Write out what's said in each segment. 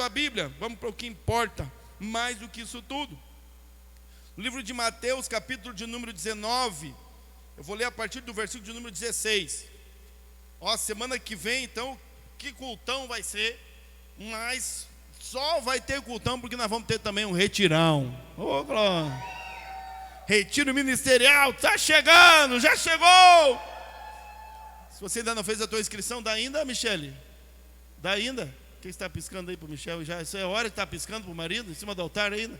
a Bíblia, vamos para o que importa, mais do que isso tudo. No livro de Mateus, capítulo de número 19, eu vou ler a partir do versículo de número 16. Ó, semana que vem, então, que cultão vai ser, mas só vai ter cultão porque nós vamos ter também um retirão. Ô, glória! Retiro ministerial, está chegando, já chegou! Se você ainda não fez a tua inscrição, dá ainda, Michele? Dá ainda? Quem está piscando aí para o Michel? Já, isso é hora que está piscando para o marido, em cima do altar ainda?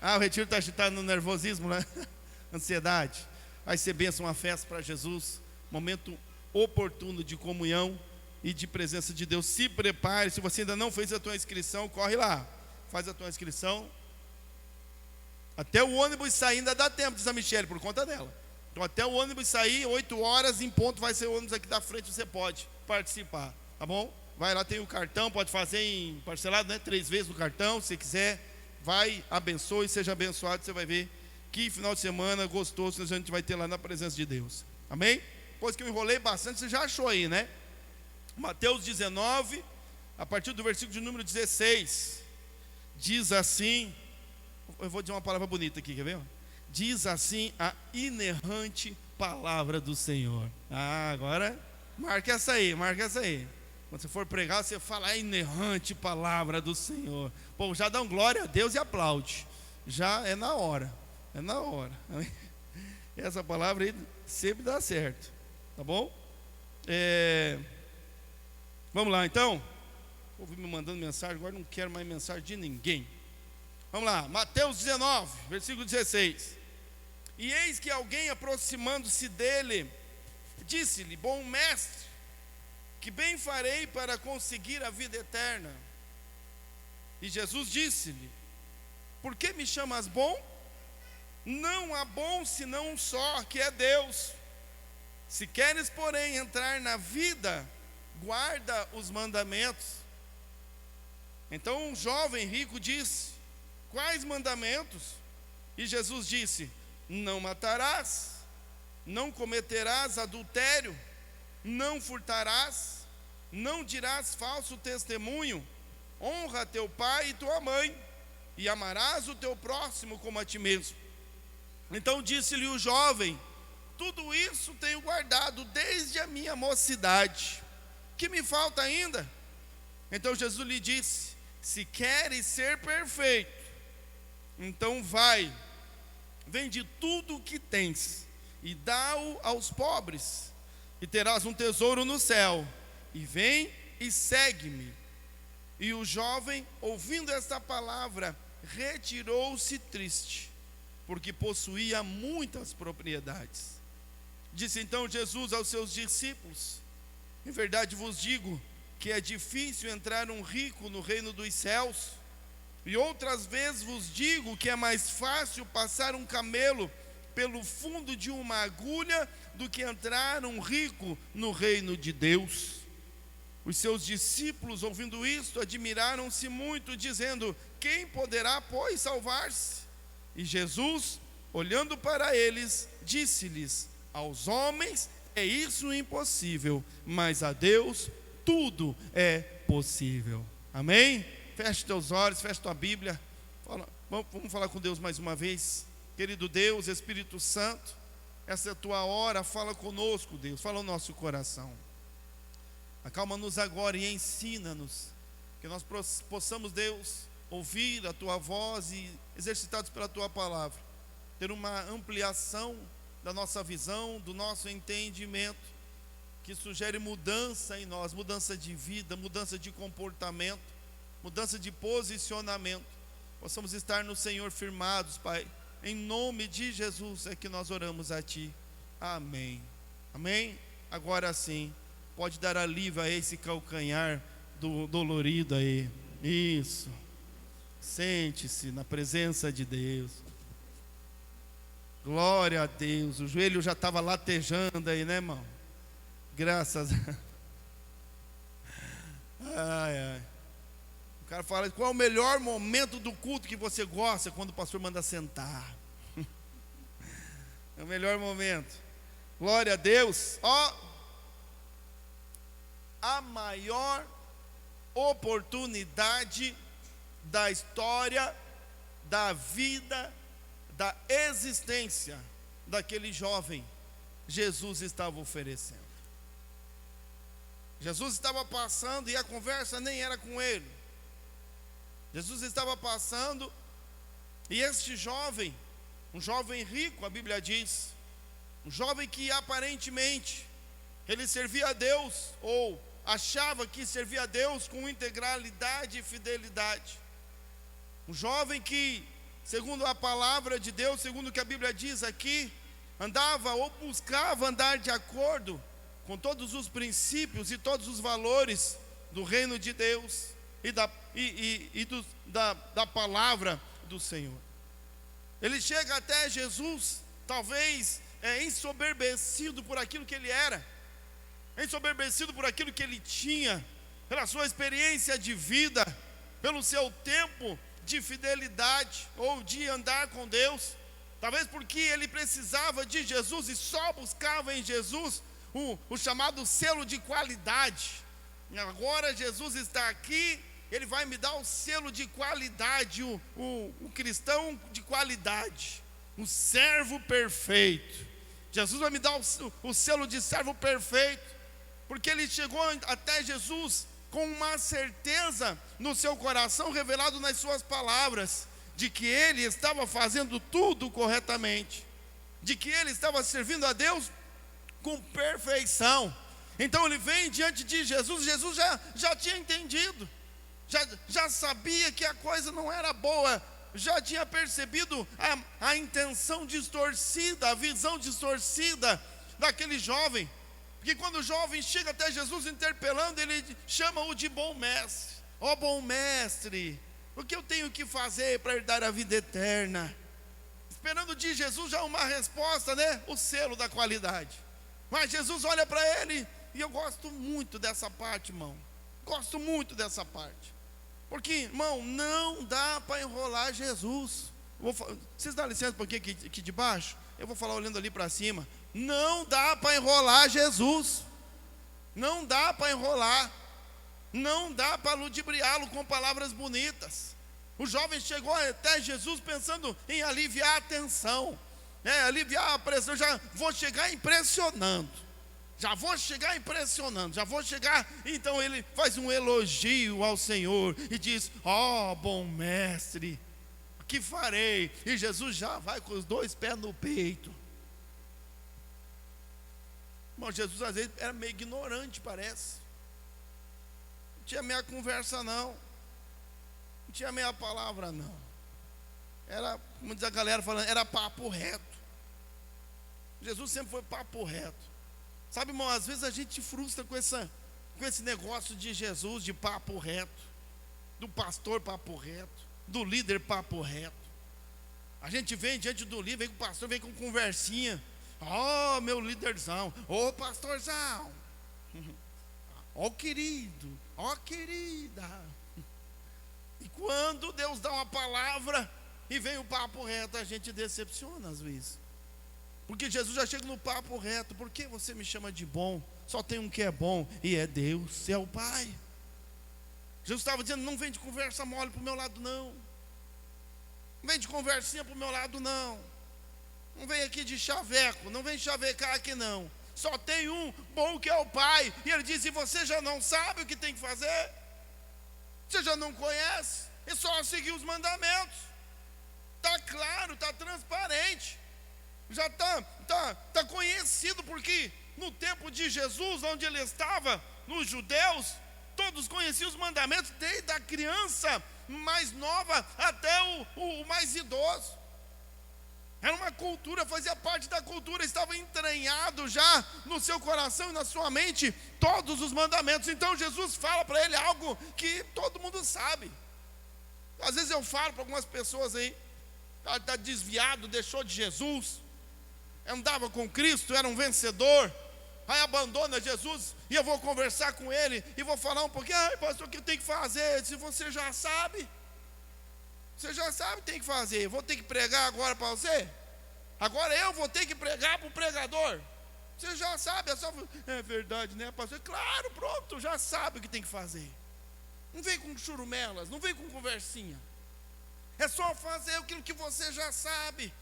Ah, o retiro está no nervosismo, né? Ansiedade. Vai ser bênção, uma festa para Jesus, momento oportuno de comunhão e de presença de Deus. Se prepare, se você ainda não fez a tua inscrição, corre lá, faz a tua inscrição. Até o ônibus sair ainda dá tempo, diz a Michele, por conta dela. Então até o ônibus sair, 8 horas em ponto, vai ser o ônibus aqui da frente, você pode participar, tá bom? Vai lá, tem o cartão, pode fazer em parcelado, né? 3 vezes no cartão, se quiser. Vai, abençoe, seja abençoado, você vai ver que final de semana gostoso a gente vai ter lá na presença de Deus. Amém? Depois que eu enrolei bastante, você já achou aí, né? Mateus 19, a partir do versículo de número 16, diz assim, eu vou dizer uma palavra bonita aqui, quer ver? Diz assim a inerrante palavra do Senhor. Ah, agora, marca essa aí. Quando você for pregar, você fala a inerrante palavra do Senhor. Pô, já dá um glória a Deus e aplaude. Já é na hora. Essa palavra aí sempre dá certo. Tá bom? Vamos lá então. O povo me mandando mensagem, agora não quero mais mensagem de ninguém. Vamos lá, Mateus 19, versículo 16. E eis que alguém, aproximando-se dele, disse-lhe: bom mestre, que bem farei para conseguir a vida eterna? E Jesus disse-lhe: por que me chamas bom? Não há bom senão um só, que é Deus. Se queres, porém, entrar na vida, guarda os mandamentos. Então um jovem rico disse: quais mandamentos? E Jesus disse: não matarás, não cometerás adultério, não furtarás, não dirás falso testemunho, honra teu pai e tua mãe, e amarás o teu próximo como a ti mesmo. Então disse-lhe o jovem: tudo isso tenho guardado desde a minha mocidade. Que me falta ainda? Então Jesus lhe disse: se queres ser perfeito, então vai, vende tudo o que tens e dá-o aos pobres, e terás um tesouro no céu, e vem e segue-me. E o jovem, ouvindo esta palavra, retirou-se triste, porque possuía muitas propriedades. Disse então Jesus aos seus discípulos: em verdade vos digo que é difícil entrar um rico no reino dos céus. E outras vezes vos digo que é mais fácil passar um camelo pelo fundo de uma agulha do que entrar um rico no reino de Deus. Os seus discípulos, ouvindo isto, admiraram-se muito, dizendo: quem poderá, pois, salvar-se? E Jesus, olhando para eles, disse-lhes: aos homens é isso impossível, mas a Deus tudo é possível. Amém? Feche teus olhos, feche tua Bíblia. Vamos falar com Deus mais uma vez. Querido Deus, Espírito Santo, essa é a tua hora, fala conosco, Deus, fala o nosso coração. Acalma-nos agora e ensina-nos, que nós possamos, Deus, ouvir a tua voz e, exercitados pela tua palavra, ter uma ampliação da nossa visão, do nosso entendimento, que sugere mudança em nós, mudança de vida, mudança de comportamento, mudança de posicionamento. Possamos estar no Senhor firmados, Pai. Em nome de Jesus é que nós oramos a Ti. Amém. Amém? Agora sim, pode dar alívio a esse calcanhar dolorido aí. Isso. Sente-se na presença de Deus. Glória a Deus. O joelho já estava latejando aí, né, irmão? Graças a... Ai, ai. O cara fala: qual é o melhor momento do culto que você gosta? Quando o pastor manda sentar. É o melhor momento. Glória a Deus. Ó, a maior oportunidade da história, da vida, da existência daquele jovem, Jesus estava oferecendo. Jesus estava passando e a conversa nem era com ele. Jesus estava passando e este jovem, um jovem rico, a Bíblia diz, um jovem que aparentemente ele servia a Deus, ou achava que servia a Deus com integralidade e fidelidade. Um jovem que, segundo a palavra de Deus, segundo o que a Bíblia diz aqui, andava ou buscava andar de acordo com todos os princípios e todos os valores do reino de Deus da palavra do Senhor. Ele chega até Jesus, talvez ensoberbecido por aquilo que ele era, ensoberbecido por aquilo que ele tinha, pela sua experiência de vida, pelo seu tempo de fidelidade ou de andar com Deus, talvez porque ele precisava de Jesus e só buscava em Jesus o chamado selo de qualidade. Agora Jesus está aqui, ele vai me dar o selo de qualidade, o cristão de qualidade, o servo perfeito. Jesus vai me dar o selo de servo perfeito, porque ele chegou até Jesus com uma certeza no seu coração, revelado nas suas palavras, de que ele estava fazendo tudo corretamente, de que ele estava servindo a Deus com perfeição. Então ele vem diante de Jesus. Jesus já tinha entendido, já sabia que a coisa não era boa, já tinha percebido a intenção distorcida, a visão distorcida daquele jovem. Porque quando o jovem chega até Jesus interpelando, ele chama-o de bom mestre. Ó bom mestre, o que eu tenho que fazer para herdar a vida eterna? Esperando de Jesus já uma resposta, né? O selo da qualidade. Mas Jesus olha para ele, e eu gosto muito dessa parte, irmão. Gosto muito dessa parte. Porque, irmão, não dá para enrolar Jesus. Vocês dão licença um pouquinho aqui de baixo? Eu vou falar olhando ali para cima. Não dá para enrolar Jesus. Não dá para enrolar. Não dá para ludibriá-lo com palavras bonitas. O jovem chegou até Jesus pensando em aliviar a tensão, aliviar a pressão. Já vou chegar impressionando. Então ele faz um elogio ao Senhor e diz: ó bom mestre, o que farei? E Jesus já vai com os dois pés no peito. Irmão, Jesus às vezes era meio ignorante, parece. Não tinha meia conversa não tinha meia palavra não. Era, como diz a galera falando, era papo reto. Jesus sempre foi papo reto. Sabe, irmão, às vezes a gente frustra com esse negócio de Jesus, de papo reto, do pastor papo reto, do líder papo reto. A gente vem diante do líder, vem com o pastor, vem com conversinha. Ó, meu líderzão, ó pastorzão, ó querido, ó querida. E quando Deus dá uma palavra e vem o papo reto, a gente decepciona às vezes. Porque Jesus já chega no papo reto. Por que você me chama de bom? Só tem um que é bom, e é Deus, é o Pai. Jesus estava dizendo: não vem de conversa mole para o meu lado não. Não vem de conversinha para o meu lado não. Não vem aqui de chaveco, não vem chavecar aqui não. Só tem um bom que é o Pai. E ele diz: e você já não sabe o que tem que fazer? Você já não conhece? É só seguir os mandamentos. Está claro, está transparente. Já está conhecido, porque no tempo de Jesus, onde ele estava, nos judeus, todos conheciam os mandamentos, desde a criança mais nova até o mais idoso. Era uma cultura, fazia parte da cultura, estava entranhado já no seu coração e na sua mente todos os mandamentos. Então Jesus fala para ele algo que todo mundo sabe. Às vezes eu falo para algumas pessoas aí: está desviado, deixou de Jesus, andava com Cristo, era um vencedor, aí abandona Jesus, e eu vou conversar com ele, e vou falar um pouquinho: ai pastor, o que eu tenho que fazer? Se você já sabe, tem que fazer. Eu vou ter que pregar agora para você? Agora eu vou ter que pregar para o pregador? Você já sabe, é verdade, né pastor? Claro, pronto, já sabe o que tem que fazer. Não vem com churumelas, não vem com conversinha. É só fazer aquilo que você já sabe.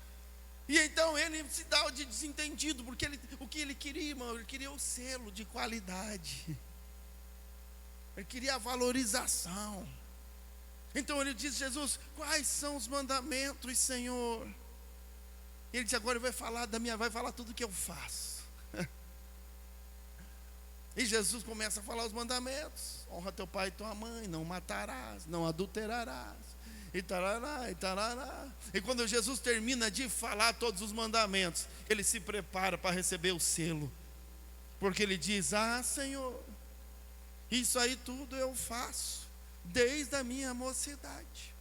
E então ele se dá de desentendido, porque o que ele queria, irmão, ele queria o selo de qualidade. Ele queria a valorização. Então ele disse: Jesus, quais são os mandamentos, Senhor? Ele disse: agora vai falar tudo que eu faço. E Jesus começa a falar os mandamentos: honra teu pai e tua mãe, não matarás, não adulterarás, e tarará, e tarará. E quando Jesus termina de falar todos os mandamentos, ele se prepara para receber o selo, porque ele diz: ah, Senhor, isso aí tudo eu faço desde a minha mocidade.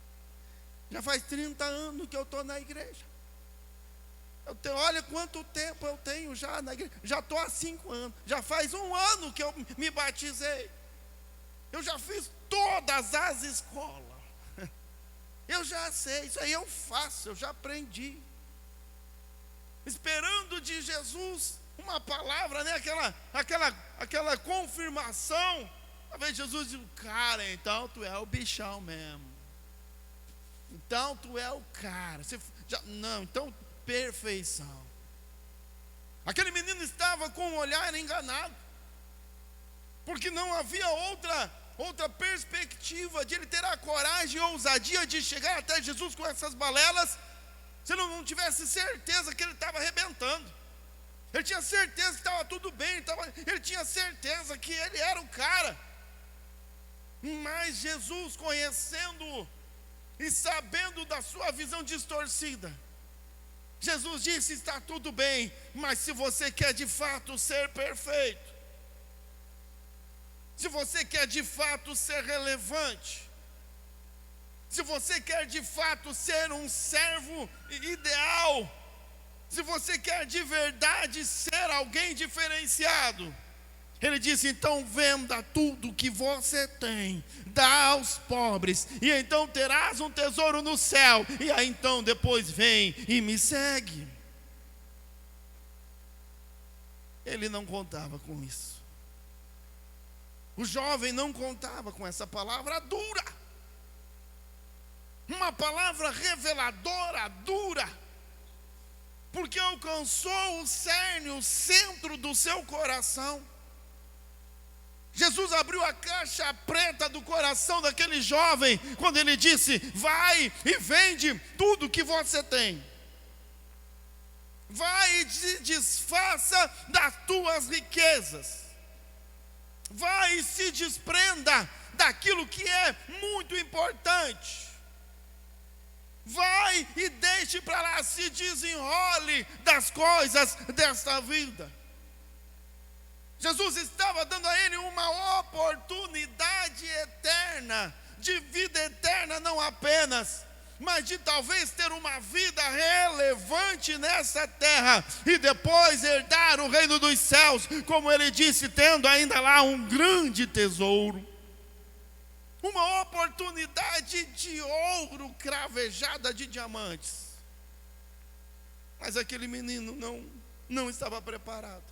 Já faz 30 anos que eu estou na igreja. Olha quanto tempo eu tenho já na igreja. Já estou há 5 anos. Já faz 1 ano que eu me batizei. Eu já fiz todas as escolas. Eu já sei, isso aí eu faço, eu já aprendi. Esperando de Jesus uma palavra, né? Aquela confirmação. Talvez Jesus diz: cara, então tu é o bichão mesmo. Então tu é o cara. Não, então perfeição. Aquele menino estava com o olhar enganado, porque não havia outra perspectiva de ele ter a coragem e a ousadia de chegar até Jesus com essas balelas, se ele não tivesse certeza que ele estava arrebentando. Ele tinha certeza que estava tudo bem, ele tinha certeza que ele era o cara. Mas Jesus, conhecendo-o e sabendo da sua visão distorcida, Jesus disse: está tudo bem, mas se você quer de fato ser perfeito, se você quer de fato ser relevante, se você quer de fato ser um servo ideal, se você quer de verdade ser alguém diferenciado, ele disse: então venda tudo que você tem, dá aos pobres, e então terás um tesouro no céu, e aí então depois vem e me segue. Ele não contava com isso. O jovem não contava com essa palavra dura, uma palavra reveladora, dura, porque alcançou o cerne, o centro do seu coração. Jesus abriu a caixa preta do coração daquele jovem, quando ele disse: vai e vende tudo que você tem, vai e se desfaça das tuas riquezas, vai e se desprenda daquilo que é muito importante, vai e deixe para lá, se desenrole das coisas desta vida. Jesus estava dando a ele uma oportunidade eterna, de vida eterna não apenas, mas de talvez ter uma vida relevante nessa terra, e depois herdar o reino dos céus, como ele disse, tendo ainda lá um grande tesouro. Uma oportunidade de ouro cravejada de diamantes. Mas aquele menino não estava preparado.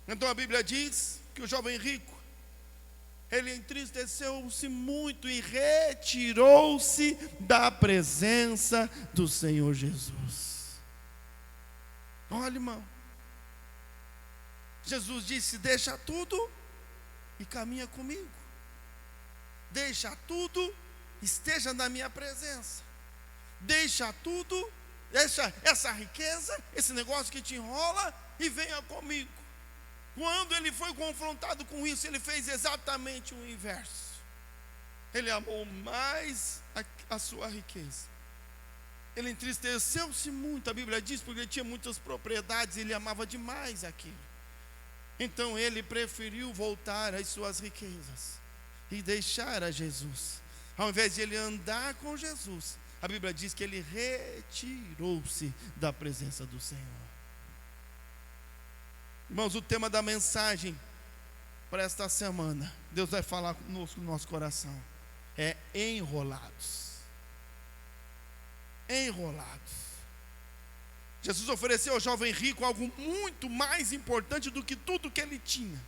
Então a Bíblia diz que o jovem rico, ele entristeceu-se muito e retirou-se da presença do Senhor Jesus. Olha, irmão, Jesus disse: deixa tudo e caminha comigo. Deixa tudo, esteja na minha presença. Deixa tudo, deixa essa riqueza, esse negócio que te enrola, e venha comigo. Quando ele foi confrontado com isso, ele fez exatamente o inverso. Ele amou mais a sua riqueza. Ele entristeceu-se muito, a Bíblia diz, porque ele tinha muitas propriedades, ele amava demais aquilo. Então ele preferiu voltar às suas riquezas e deixar a Jesus. Ao invés de ele andar com Jesus, a Bíblia diz que ele retirou-se da presença do Senhor. Irmãos, o tema da mensagem para esta semana, Deus vai falar conosco no nosso coração, é enrolados. Enrolados. Jesus ofereceu ao jovem rico algo muito mais importante do que tudo que ele tinha.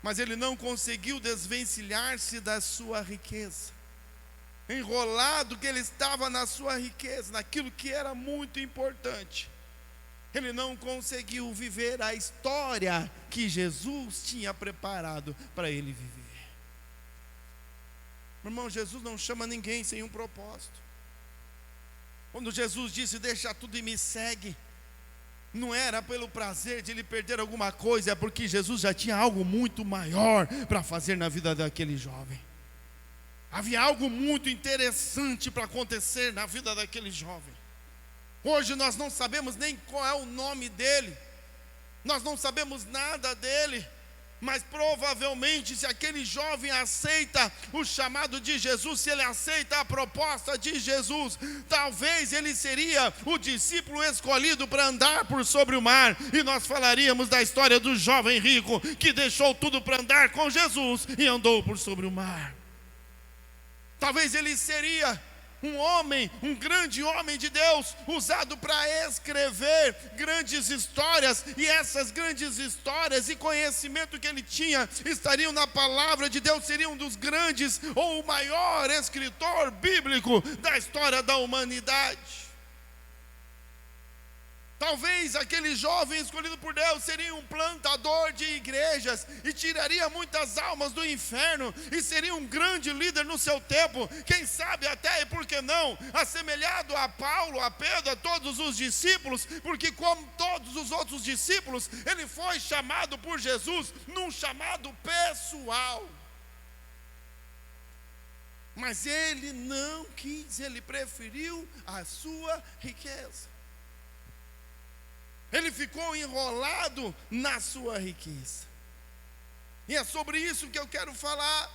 mas ele não conseguiu desvencilhar-se da sua riqueza. Enrolado que ele estava na sua riqueza, naquilo que era muito importante, ele não conseguiu viver a história que Jesus tinha preparado para ele viver. Meu irmão, Jesus não chama ninguém sem um propósito. Quando Jesus disse: deixa tudo e me segue, não era pelo prazer de ele perder alguma coisa, é porque Jesus já tinha algo muito maior para fazer na vida daquele jovem. Havia algo muito interessante para acontecer na vida daquele jovem. Hoje nós não sabemos nem qual é o nome dele, nós não sabemos nada dele, mas provavelmente, se aquele jovem aceita o chamado de Jesus, se ele aceita a proposta de Jesus, talvez ele seria o discípulo escolhido para andar por sobre o mar. E nós falaríamos da história do jovem rico que deixou tudo para andar com Jesus e andou por sobre o mar. Talvez ele seria um homem, um grande homem de Deus, usado para escrever grandes histórias, e essas grandes histórias e conhecimento que ele tinha estariam na palavra de Deus, seria um dos grandes ou o maior escritor bíblico da história da humanidade. Talvez aquele jovem escolhido por Deus seria um plantador de igrejas e tiraria muitas almas do inferno, e seria um grande líder no seu tempo, quem sabe até, e por que não, assemelhado a Paulo, a Pedro, a todos os discípulos, porque como todos os outros discípulos, ele foi chamado por Jesus num chamado pessoal. Mas ele não quis, ele preferiu a sua riqueza. Ele ficou enrolado na sua riqueza. E é sobre isso que eu quero falar,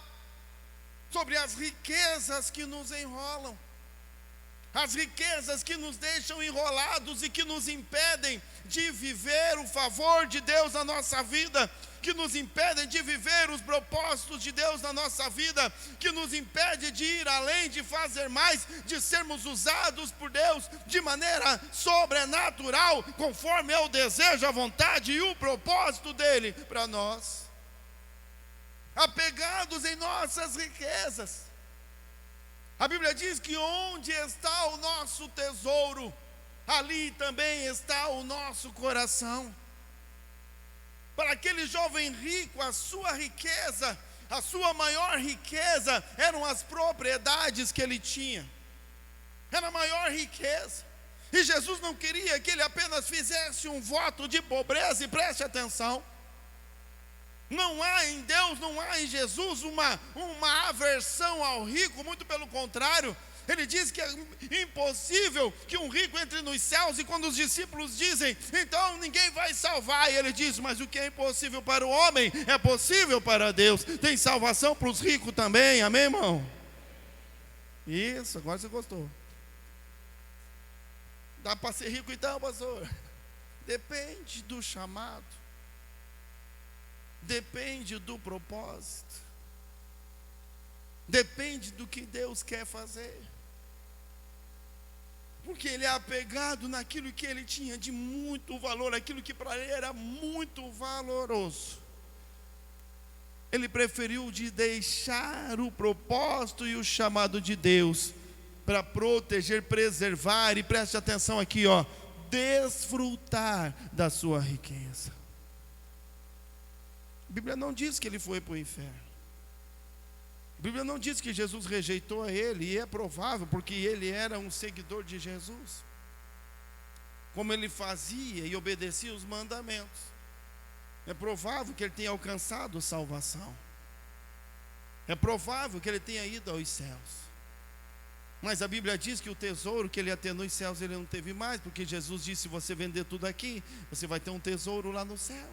sobre as riquezas que nos enrolam, as riquezas que nos deixam enrolados e que nos impedem de viver o favor de Deus na nossa vida, que nos impedem de viver os propósitos de Deus na nossa vida, que nos impede de ir além, de fazer mais, de sermos usados por Deus de maneira sobrenatural, conforme é o desejo, a vontade e o propósito dele para nós. Apegados em nossas riquezas. A Bíblia diz que onde está o nosso tesouro, ali também está o nosso coração. Para aquele jovem rico, a sua riqueza, a sua maior riqueza, eram as propriedades que ele tinha. Era a maior riqueza. E Jesus não queria que ele apenas fizesse um voto de pobreza, e preste atenção. Não há em Deus, não há em Jesus uma aversão ao rico, muito pelo contrário. Ele diz que é impossível que um rico entre nos céus, e quando os discípulos dizem, então ninguém vai salvar, e ele diz, mas o que é impossível para o homem, é possível para Deus. Tem salvação para os ricos também, amém, irmão? Isso, agora você gostou. Dá para ser rico então, pastor? Depende do chamado, depende do propósito, depende do que Deus quer fazer. Porque ele é apegado naquilo que ele tinha de muito valor, aquilo que para ele era muito valoroso. Ele preferiu de deixar o propósito e o chamado de Deus para proteger, preservar, e preste atenção aqui, desfrutar da sua riqueza. A Bíblia não diz que ele foi para o inferno. A Bíblia não diz que Jesus rejeitou a ele, e é provável, porque ele era um seguidor de Jesus. Como ele fazia e obedecia os mandamentos, é provável que ele tenha alcançado salvação. É provável que ele tenha ido aos céus. Mas a Bíblia diz que o tesouro que ele ia ter nos céus, ele não teve mais, porque Jesus disse, se você vender tudo aqui, você vai ter um tesouro lá no céu.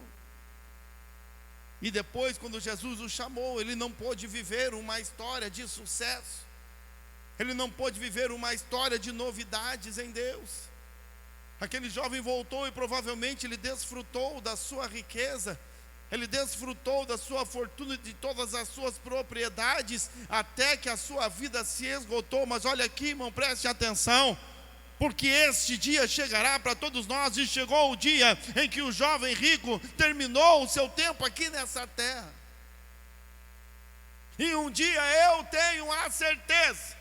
E depois, quando Jesus o chamou, ele não pôde viver uma história de sucesso. Ele não pôde viver uma história de novidades em Deus. Aquele jovem voltou e provavelmente ele desfrutou da sua riqueza, ele desfrutou da sua fortuna e de todas as suas propriedades, até que a sua vida se esgotou. Mas olha aqui, irmão, preste atenção, porque este dia chegará para todos nós, e chegou o dia em que o jovem rico terminou o seu tempo aqui nessa terra. E um dia eu tenho a certeza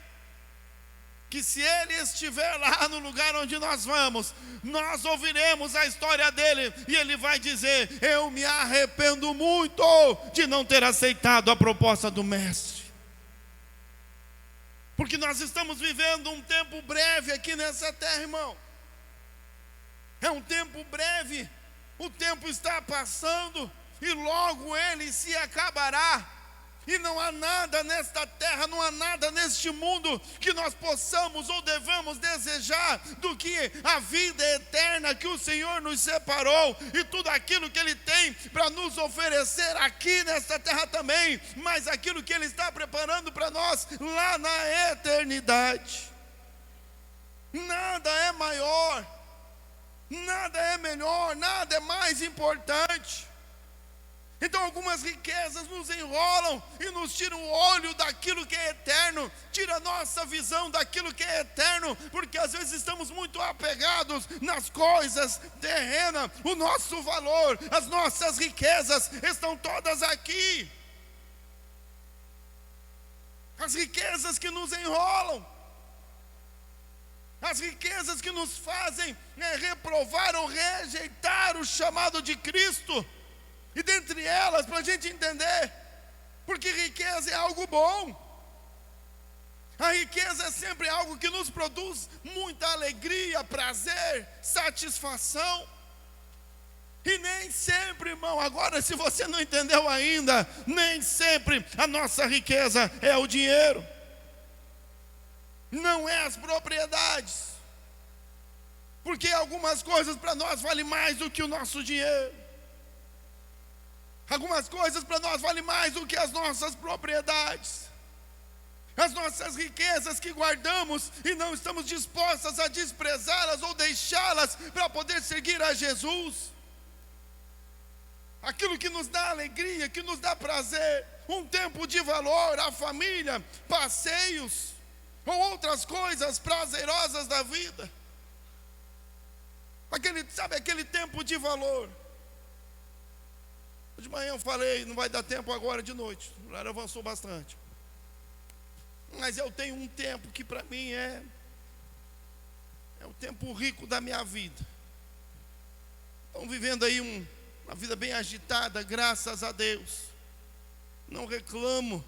que se ele estiver lá no lugar onde nós vamos, nós ouviremos a história dele, e ele vai dizer: eu me arrependo muito de não ter aceitado a proposta do mestre. Porque nós estamos vivendo um tempo breve aqui nessa terra, irmão. É um tempo breve, o tempo está passando, e logo ele se acabará. E não há nada nesta terra, não há nada neste mundo que nós possamos ou devamos desejar do que a vida eterna que o Senhor nos separou, e tudo aquilo que Ele tem para nos oferecer aqui nesta terra também, mas aquilo que Ele está preparando para nós lá na eternidade. Nada é maior, nada é melhor, nada é mais importante. Então algumas riquezas nos enrolam e nos tiram o olho daquilo que é eterno, tira a nossa visão daquilo que é eterno, porque às vezes estamos muito apegados nas coisas terrenas. O nosso valor, as nossas riquezas estão todas aqui. As riquezas que nos enrolam, as riquezas que nos fazem reprovar ou rejeitar o chamado de Cristo. E dentre elas, para a gente entender, porque riqueza é algo bom. A riqueza é sempre algo que nos produz muita alegria, prazer, satisfação. E nem sempre, irmão, agora se você não entendeu ainda, nem sempre a nossa riqueza é o dinheiro. Não é as propriedades. Porque algumas coisas para nós valem mais do que o nosso dinheiro. Algumas coisas para nós valem mais do que as nossas propriedades. As nossas riquezas que guardamos e não estamos dispostas a desprezá-las ou deixá-las para poder seguir a Jesus. Aquilo que nos dá alegria, que nos dá prazer, um tempo de valor, a família, passeios ou outras coisas prazerosas da vida. Aquele tempo de valor. De manhã eu falei, não vai dar tempo agora de noite, o horário avançou bastante. Mas eu tenho um tempo que para mim é o tempo rico da minha vida. Estão vivendo aí uma vida bem agitada, graças a Deus. Não reclamo.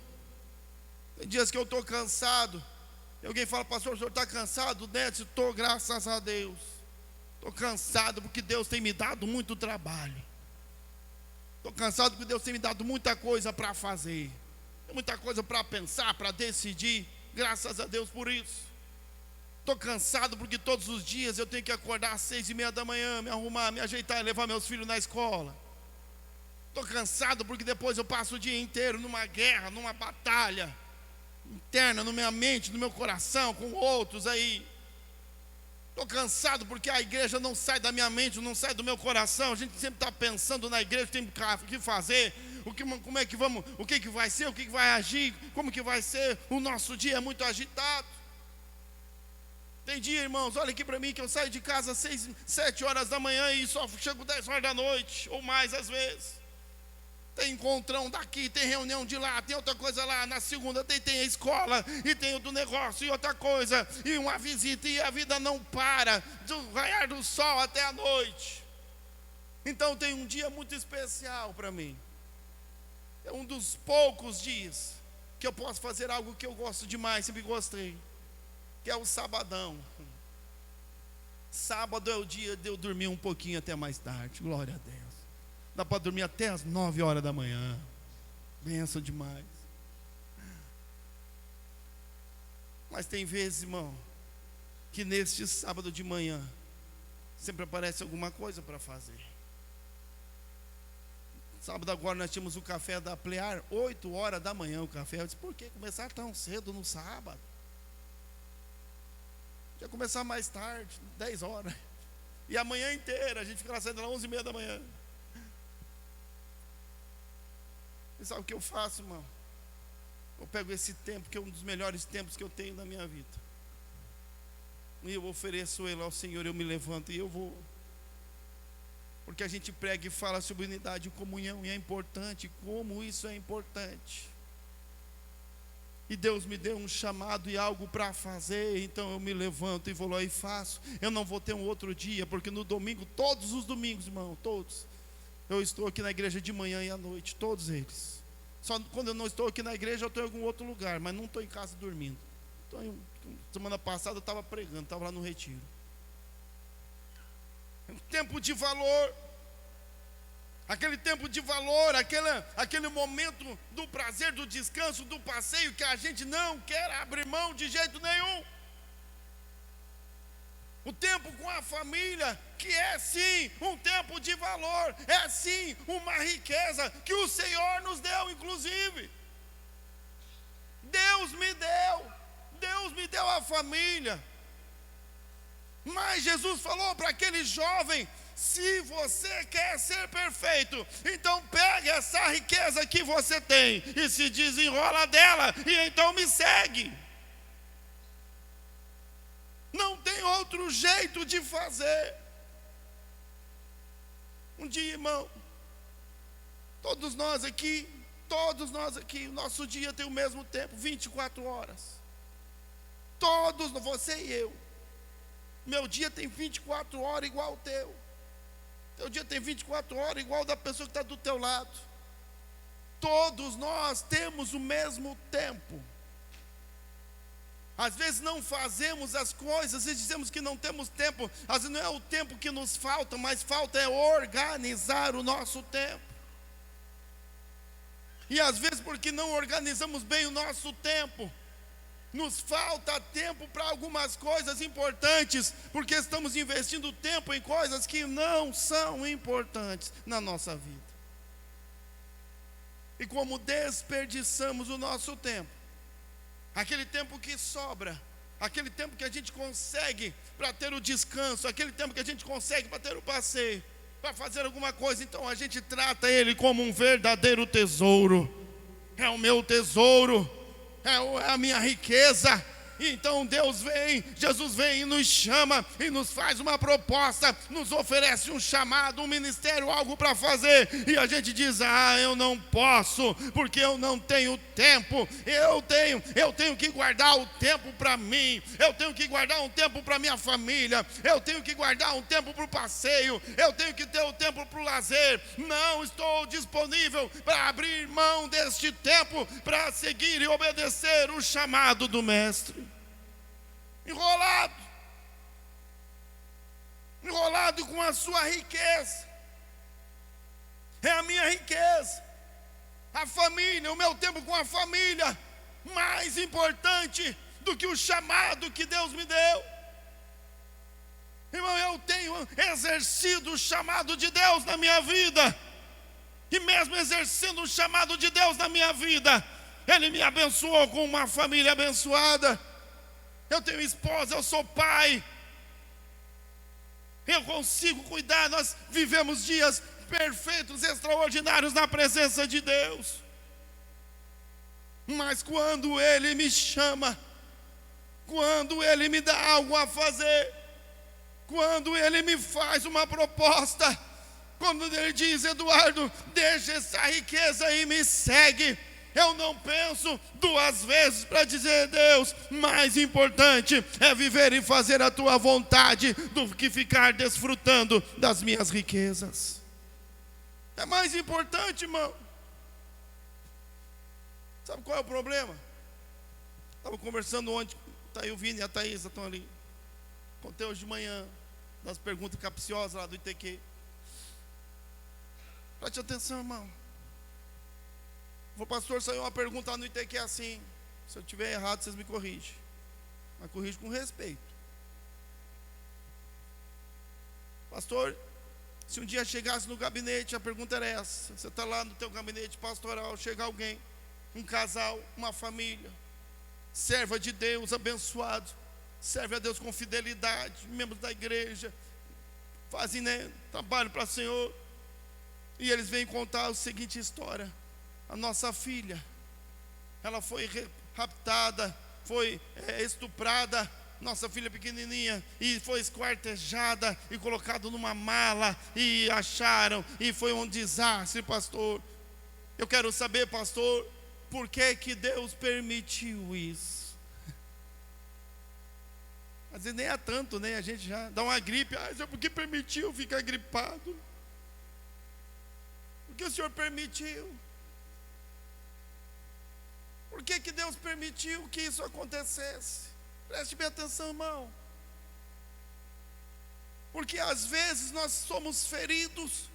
Tem dias que eu estou cansado. E alguém fala: pastor, o senhor está cansado? Desce, estou, graças a Deus. Estou cansado porque Deus tem me dado muito trabalho. Estou cansado porque Deus tem me dado muita coisa para fazer, muita coisa para pensar, para decidir. Graças a Deus por isso. Estou cansado porque todos os dias eu tenho que acordar às 6:30 da manhã, me arrumar, me ajeitar e levar meus filhos na escola. Estou cansado porque depois eu passo o dia inteiro numa guerra, numa batalha interna, na minha mente, no meu coração, com outros aí. Estou cansado porque a igreja não sai da minha mente, não sai do meu coração. A gente sempre está pensando na igreja, tem que fazer, como é que vamos, o que vai ser, o que vai agir, como que vai ser. O nosso dia é muito agitado. Tem dia, irmãos, olha aqui para mim, que eu saio de casa às 6, 7 horas da manhã e só chego 10 horas da noite, ou mais às vezes. Tem encontrão daqui, tem reunião de lá, tem outra coisa lá. Na segunda tem a escola, e tem outro negócio, e outra coisa, e uma visita, e a vida não para, do raiar do sol até a noite. Então tem um dia muito especial para mim. É um dos poucos dias que eu posso fazer algo que eu gosto demais, sempre gostei, que é o sabadão. Sábado é o dia de eu dormir um pouquinho até mais tarde, glória a Deus. Dá para dormir até as 9 horas da manhã. Benção demais. Mas tem vezes, irmão, que neste sábado de manhã sempre aparece alguma coisa para fazer. Sábado agora nós tínhamos o café da Plear, 8 horas da manhã o café. Eu disse: por que começar tão cedo no sábado? Já começar mais tarde, 10 horas. E a manhã inteira, a gente fica lá saindo lá 11:30 da manhã. E sabe o que eu faço, irmão? Eu pego esse tempo, que é um dos melhores tempos que eu tenho na minha vida, e eu ofereço ele ao Senhor. Eu me levanto e eu vou. Porque a gente prega e fala sobre unidade e comunhão, e é importante, como isso é importante. E Deus me deu um chamado e algo para fazer, então eu me levanto e vou lá e faço. Eu não vou ter um outro dia, porque no domingo, todos os domingos, irmão, todos, eu estou aqui na igreja de manhã e à noite, todos eles. Só quando eu não estou aqui na igreja, eu estou em algum outro lugar, mas não estou em casa dormindo. Semana passada eu estava pregando, estava lá no retiro. Um tempo de valor. Aquele tempo de valor, aquele momento do prazer, do descanso, do passeio, que a gente não quer abrir mão de jeito nenhum. O tempo com a família, que é sim um tempo de valor, é sim uma riqueza que o Senhor nos deu, inclusive. Deus me deu a família. Mas Jesus falou para aquele jovem: se você quer ser perfeito, então pegue essa riqueza que você tem e se desenrola dela, e então me segue. Não tem outro jeito de fazer. Um dia, irmão, todos nós aqui, o nosso dia tem o mesmo tempo, 24 horas. Todos, você e eu. Meu dia tem 24 horas igual ao teu. Teu dia tem 24 horas igual ao da pessoa que está do teu lado. Todos nós temos o mesmo tempo. Às vezes não fazemos as coisas e dizemos que não temos tempo. Às vezes não é o tempo que nos falta, mas falta é organizar o nosso tempo. E às vezes porque não organizamos bem o nosso tempo, nos falta tempo para algumas coisas importantes, porque estamos investindo tempo em coisas que não são importantes na nossa vida. E como desperdiçamos o nosso tempo, aquele tempo que sobra, aquele tempo que a gente consegue para ter o descanso, aquele tempo que a gente consegue para ter o passeio, para fazer alguma coisa, então a gente trata ele como um verdadeiro tesouro. É o meu tesouro, é a minha riqueza. Então Deus vem, Jesus vem e nos chama e nos faz uma proposta, nos oferece um chamado, um ministério, algo para fazer, e a gente diz: eu não posso, porque eu não tenho tempo. Eu tenho que guardar o tempo para mim, eu tenho que guardar um tempo para minha família, eu tenho que guardar um tempo para o passeio, eu tenho que ter o tempo para o lazer. Não estou disponível para abrir mão deste tempo para seguir e obedecer o chamado do Mestre. Enrolado com a sua riqueza. É a minha riqueza, a família, o meu tempo com a família, mais importante do que o chamado que Deus me deu. Irmão, eu tenho exercido o chamado de Deus na minha vida, e mesmo exercendo o chamado de Deus na minha vida, Ele me abençoou com uma família abençoada. Eu tenho esposa, eu sou pai, eu consigo cuidar. Nós vivemos dias perfeitos, extraordinários na presença de Deus. Mas quando Ele me chama, quando Ele me dá algo a fazer, quando Ele me faz uma proposta, quando Ele diz: Eduardo, deixa essa riqueza e me segue, eu não penso duas vezes para dizer: Deus, mais importante é viver e fazer a tua vontade do que ficar desfrutando das minhas riquezas. É mais importante, irmão. Sabe qual é o problema? Estava conversando ontem, está aí o Vini e a Thaisa estão ali. Contei hoje de manhã das perguntas capciosas lá do ITQ. Preste atenção, irmão. O pastor, saiu uma pergunta lá no ITQ assim: se eu estiver errado, vocês me corrigem, mas corrige com respeito. Pastor, se um dia chegasse no gabinete, a pergunta era essa: você está lá no teu gabinete pastoral, chega alguém, um casal, uma família, serva de Deus, abençoado, serve a Deus com fidelidade, membros da igreja, fazem trabalho para o Senhor, e eles vêm contar a seguinte história: a nossa filha, ela foi raptada, foi estuprada, nossa filha pequenininha, e foi esquartejada e colocada numa mala, e acharam, e foi um desastre, pastor. Eu quero saber, pastor, por que que Deus permitiu isso? Às vezes nem é tanto, né? A gente já dá uma gripe. Senhor, por que permitiu ficar gripado? Por que o Senhor permitiu? Por que que Deus permitiu que isso acontecesse? Preste bem atenção, irmão. Porque às vezes nós somos feridos.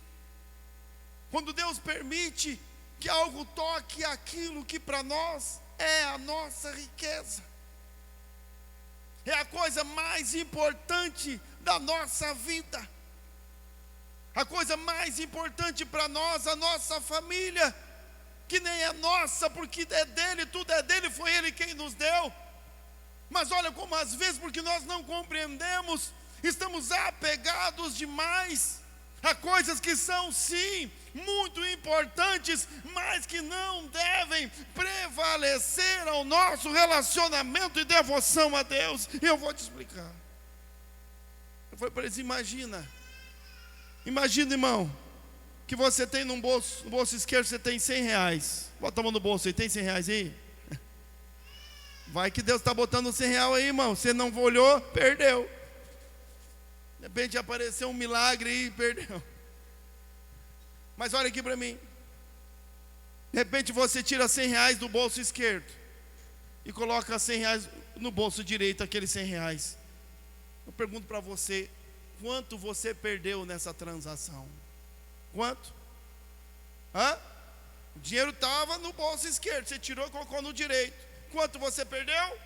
Quando Deus permite que algo toque aquilo que para nós é a nossa riqueza. É a coisa mais importante da nossa vida. A coisa mais importante para nós, a nossa família, que nem é nossa, porque é dele, tudo é dele, foi ele quem nos deu. Mas olha como às vezes, porque nós não compreendemos, estamos apegados demais a coisas que são sim muito importantes, mas que não devem prevalecer ao nosso relacionamento e devoção a Deus. E eu vou te explicar. Eu falei para eles: imagina, irmão, que você tem no bolso esquerdo você tem 100 reais. Bota a mão no bolso aí, tem 100 reais aí? Vai que Deus está botando 100 reais aí, irmão. Você não olhou, perdeu. De repente apareceu um milagre e perdeu. Mas olha aqui para mim. De repente você tira 100 reais do bolso esquerdo e coloca 100 reais no bolso direito, aqueles 100 reais. Eu pergunto para você: quanto você perdeu nessa transação? Quanto? O dinheiro estava no bolso esquerdo, você tirou e colocou no direito. Quanto você perdeu?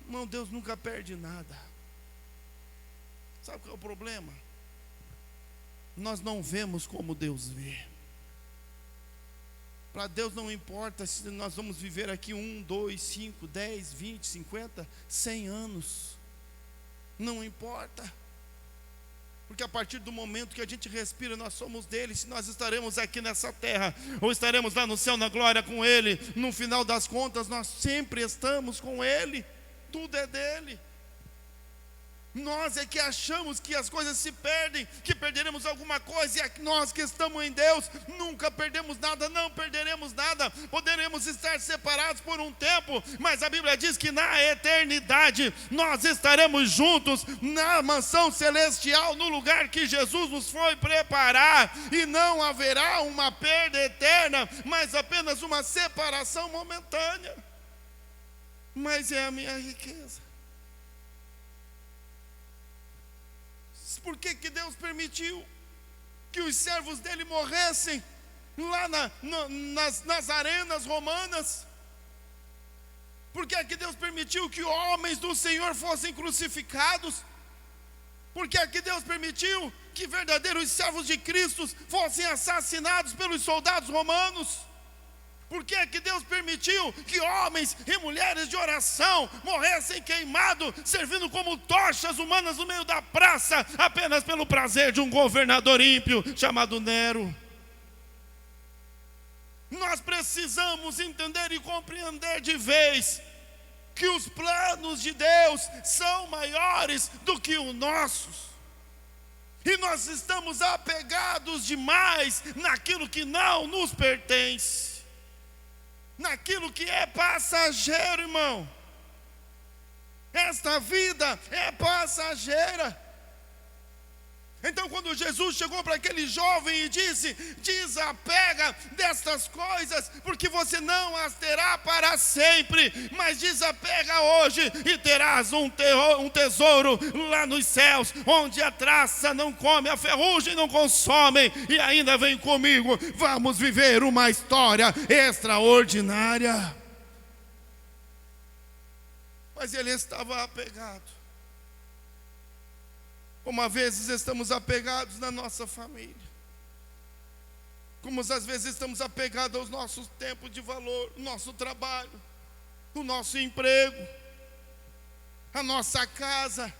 Irmão, Deus nunca perde nada. Sabe qual é o problema? Nós não vemos como Deus vê. Para Deus não importa se nós vamos viver aqui 1, 2, 5, 10, 20, 50, 100 anos. Não importa. Porque a partir do momento que a gente respira, nós somos dele. Se nós estaremos aqui nessa terra, ou estaremos lá no céu na glória com ele, no final das contas, nós sempre estamos com ele. Tudo é dele. Nós é que achamos que as coisas se perdem, que perderemos alguma coisa, e nós que estamos em Deus, nunca perdemos nada, não perderemos nada. Poderemos estar separados por um tempo, mas a Bíblia diz que na eternidade nós estaremos juntos na mansão celestial, no lugar que Jesus nos foi preparar, e não haverá uma perda eterna, mas apenas uma separação momentânea. Mas é a minha riqueza. Por que que Deus permitiu que os servos dele morressem lá nas arenas romanas? Por que que Deus permitiu que homens do Senhor fossem crucificados? Por que que Deus permitiu que verdadeiros servos de Cristo fossem assassinados pelos soldados romanos? Por que que Deus permitiu que homens e mulheres de oração morressem queimados, servindo como tochas humanas no meio da praça, apenas pelo prazer de um governador ímpio chamado Nero? Nós precisamos entender e compreender de vez que os planos de Deus são maiores do que os nossos. E nós estamos apegados demais naquilo que não nos pertence, naquilo que é passageiro, irmão. Esta vida é passageira. Então quando Jesus chegou para aquele jovem e disse: desapega destas coisas, porque você não as terá para sempre, mas desapega hoje e terás um tesouro lá nos céus, onde a traça não come, a ferrugem não consome, e ainda vem comigo, vamos viver uma história extraordinária. Mas ele estava apegado, como às vezes estamos apegados na nossa família, como às vezes estamos apegados aos nossos tempos de valor, o nosso trabalho, o nosso emprego, a nossa casa.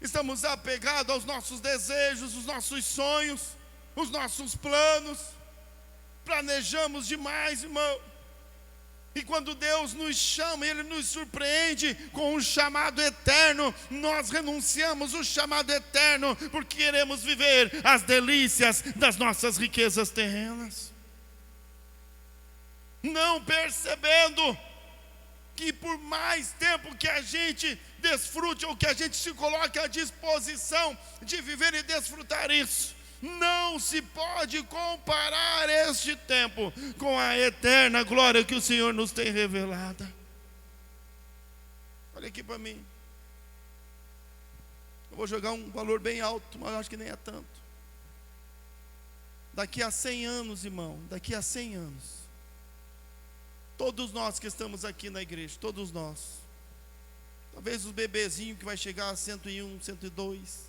Estamos apegados aos nossos desejos, os nossos sonhos, os nossos planos. Planejamos demais, irmão. E quando Deus nos chama, Ele nos surpreende com um chamado eterno, nós renunciamos o chamado eterno, porque queremos viver as delícias das nossas riquezas terrenas. não percebendo que por mais tempo que a gente desfrute, ou que a gente se coloque à disposição de viver e desfrutar isso, não se pode comparar este tempo com a eterna glória que o Senhor nos tem revelada. Olha aqui para mim. Eu vou jogar um valor bem alto, mas eu acho que nem é tanto. Daqui a 100 anos, irmão, daqui a 100 anos, todos nós que estamos aqui na igreja, todos nós, talvez os bebezinhos que vai chegar a 101, 102,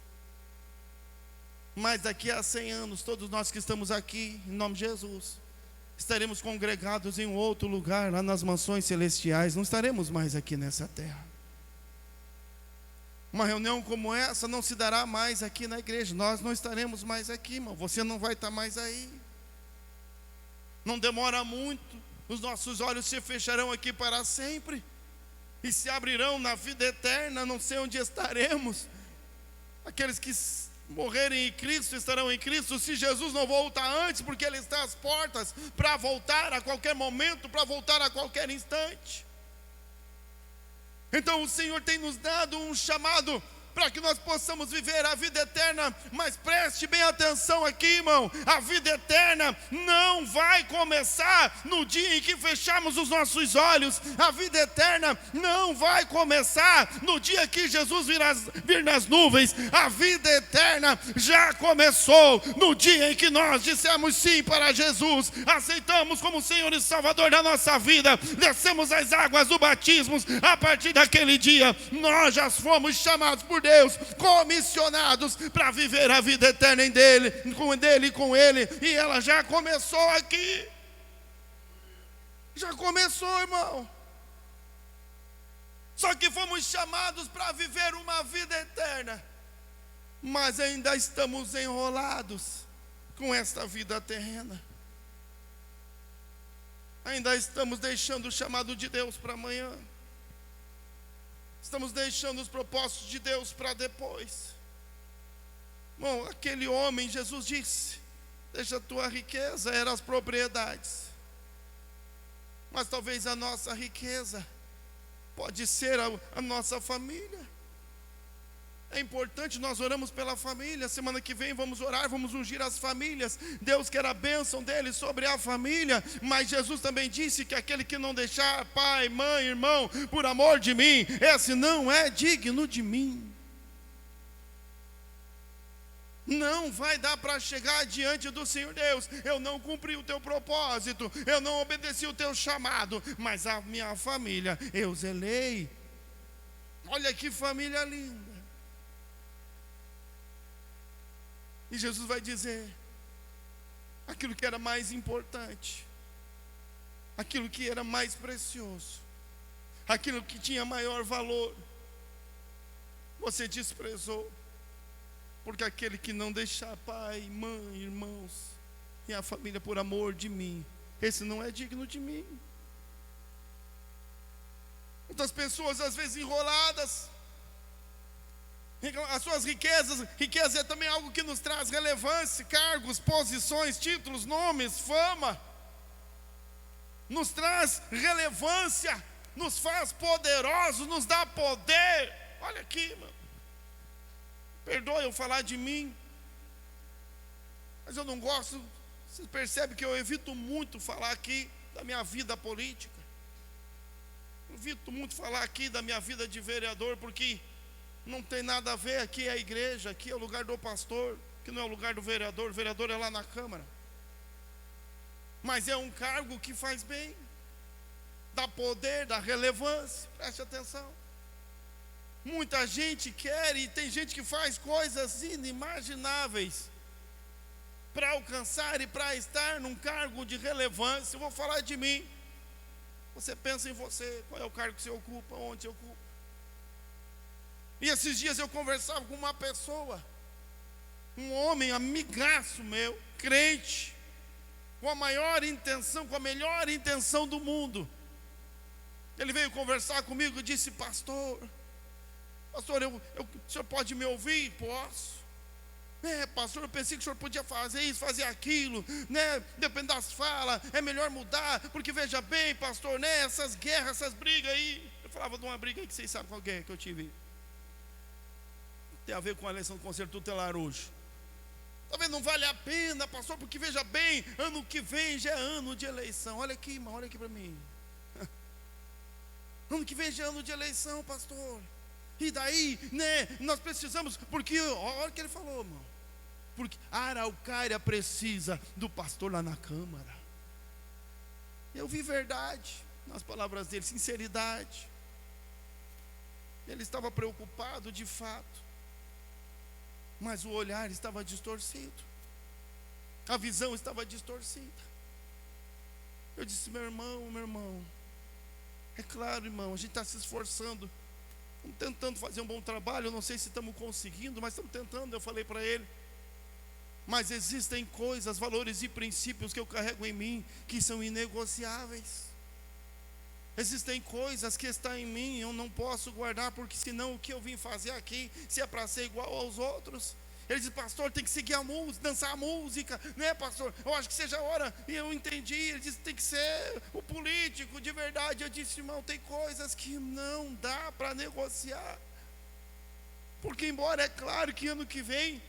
mas daqui a 100 anos, todos nós que estamos aqui, em nome de Jesus, estaremos congregados em um outro lugar, lá nas mansões celestiais, não estaremos mais aqui nessa terra. Uma reunião como essa não se dará mais aqui na igreja, nós não estaremos mais aqui, irmão, você não vai estar mais aí. Não demora muito, os nossos olhos se fecharão aqui para sempre, e se abrirão na vida eterna, não sei onde estaremos. Aqueles que morrerem em Cristo estarão em Cristo, se Jesus não voltar antes, porque Ele está às portas, para voltar a qualquer momento, para voltar a qualquer instante. Então o Senhor tem nos dado um chamado para que nós possamos viver a vida eterna, mas preste bem atenção aqui, irmão, a vida eterna não vai começar no dia em que fecharmos os nossos olhos, a vida eterna não vai começar no dia que Jesus vir nas nuvens, a vida eterna já começou no dia em que nós dissemos sim para Jesus, aceitamos como Senhor e Salvador da nossa vida, descemos as águas do batismo. A partir daquele dia nós já fomos chamados por Deus, comissionados para viver a vida eterna em dele e com Ele, e ela já começou aqui, já começou, irmão. Só que fomos chamados para viver uma vida eterna, mas ainda estamos enrolados com esta vida terrena, ainda estamos deixando o chamado de Deus para amanhã. Estamos deixando os propósitos de Deus para depois. Bom, aquele homem, Jesus disse, deixa a tua riqueza, eram as propriedades. Mas talvez a nossa riqueza pode ser a nossa família. É importante, nós oramos pela família. Semana que vem vamos orar, vamos ungir as famílias. Deus quer a bênção dele sobre a família. Mas Jesus também disse que aquele que não deixar pai, mãe, irmão, por amor de mim, esse não é digno de mim. Não vai dar para chegar diante do Senhor Deus. Eu não cumpri o teu propósito, eu não obedeci o teu chamado, mas a minha família eu zelei. Olha que família linda. E Jesus vai dizer, aquilo que era mais importante, aquilo que era mais precioso, aquilo que tinha maior valor, você desprezou, porque aquele que não deixar pai, mãe, irmãos e a família por amor de mim, esse não é digno de mim. Muitas pessoas às vezes enroladas, as suas riqueza é também algo que nos traz relevância, cargos, posições, títulos, nomes, fama, nos traz relevância, nos faz poderosos, nos dá poder. Olha aqui, mano, perdoe eu falar de mim, mas eu não gosto, você percebe que eu evito muito falar aqui da minha vida política, eu evito muito falar aqui da minha vida de vereador, porque não tem nada a ver. Aqui é a igreja, aqui é o lugar do pastor, que não é o lugar do vereador. O vereador é lá na Câmara. Mas é um cargo que faz bem, dá poder, dá relevância. Preste atenção. Muita gente quer, e tem gente que faz coisas inimagináveis para alcançar e para estar num cargo de relevância. Eu vou falar de mim. Você pensa em você, qual é o cargo que você ocupa, onde você ocupa. E esses dias eu conversava com uma pessoa, um homem amigaço meu, crente, com a maior intenção, com a melhor intenção do mundo. Ele veio conversar comigo e disse, pastor, o senhor pode me ouvir? Posso. Pastor, eu pensei que o senhor podia fazer isso, fazer aquilo, né? Depende das falas, é melhor mudar, porque veja bem, pastor, né? Essas guerras, essas brigas aí. Eu falava de uma briga aí que vocês sabem qual é que eu tive. Tem a ver com a eleição do Conselho Tutelar hoje. Talvez não vale a pena, pastor, porque veja bem, ano que vem já é ano de eleição. Olha aqui, irmão, olha aqui para mim. Ano que vem já é ano de eleição, pastor. E daí, né, nós precisamos, porque, olha o que ele falou, irmão. Porque a Araucária precisa do pastor lá na Câmara. Eu vi verdade nas palavras dele, sinceridade. Ele estava preocupado de fato, mas o olhar estava distorcido, a visão estava distorcida. Eu disse, meu irmão, é claro, irmão, a gente está se esforçando, estamos tentando fazer um bom trabalho. Eu não sei se estamos conseguindo, mas estamos tentando. Eu falei para ele, mas existem coisas, valores e princípios que eu carrego em mim que são inegociáveis. Existem coisas que estão em mim, eu não posso guardar, porque senão o que eu vim fazer aqui, se é para ser igual aos outros? Ele disse, pastor, tem que seguir a música, dançar a música, né, pastor? Eu acho que seja a hora. E eu entendi. Ele disse, tem que ser o político de verdade. Eu disse, irmão, tem coisas que não dá para negociar, porque embora é claro que ano que vem,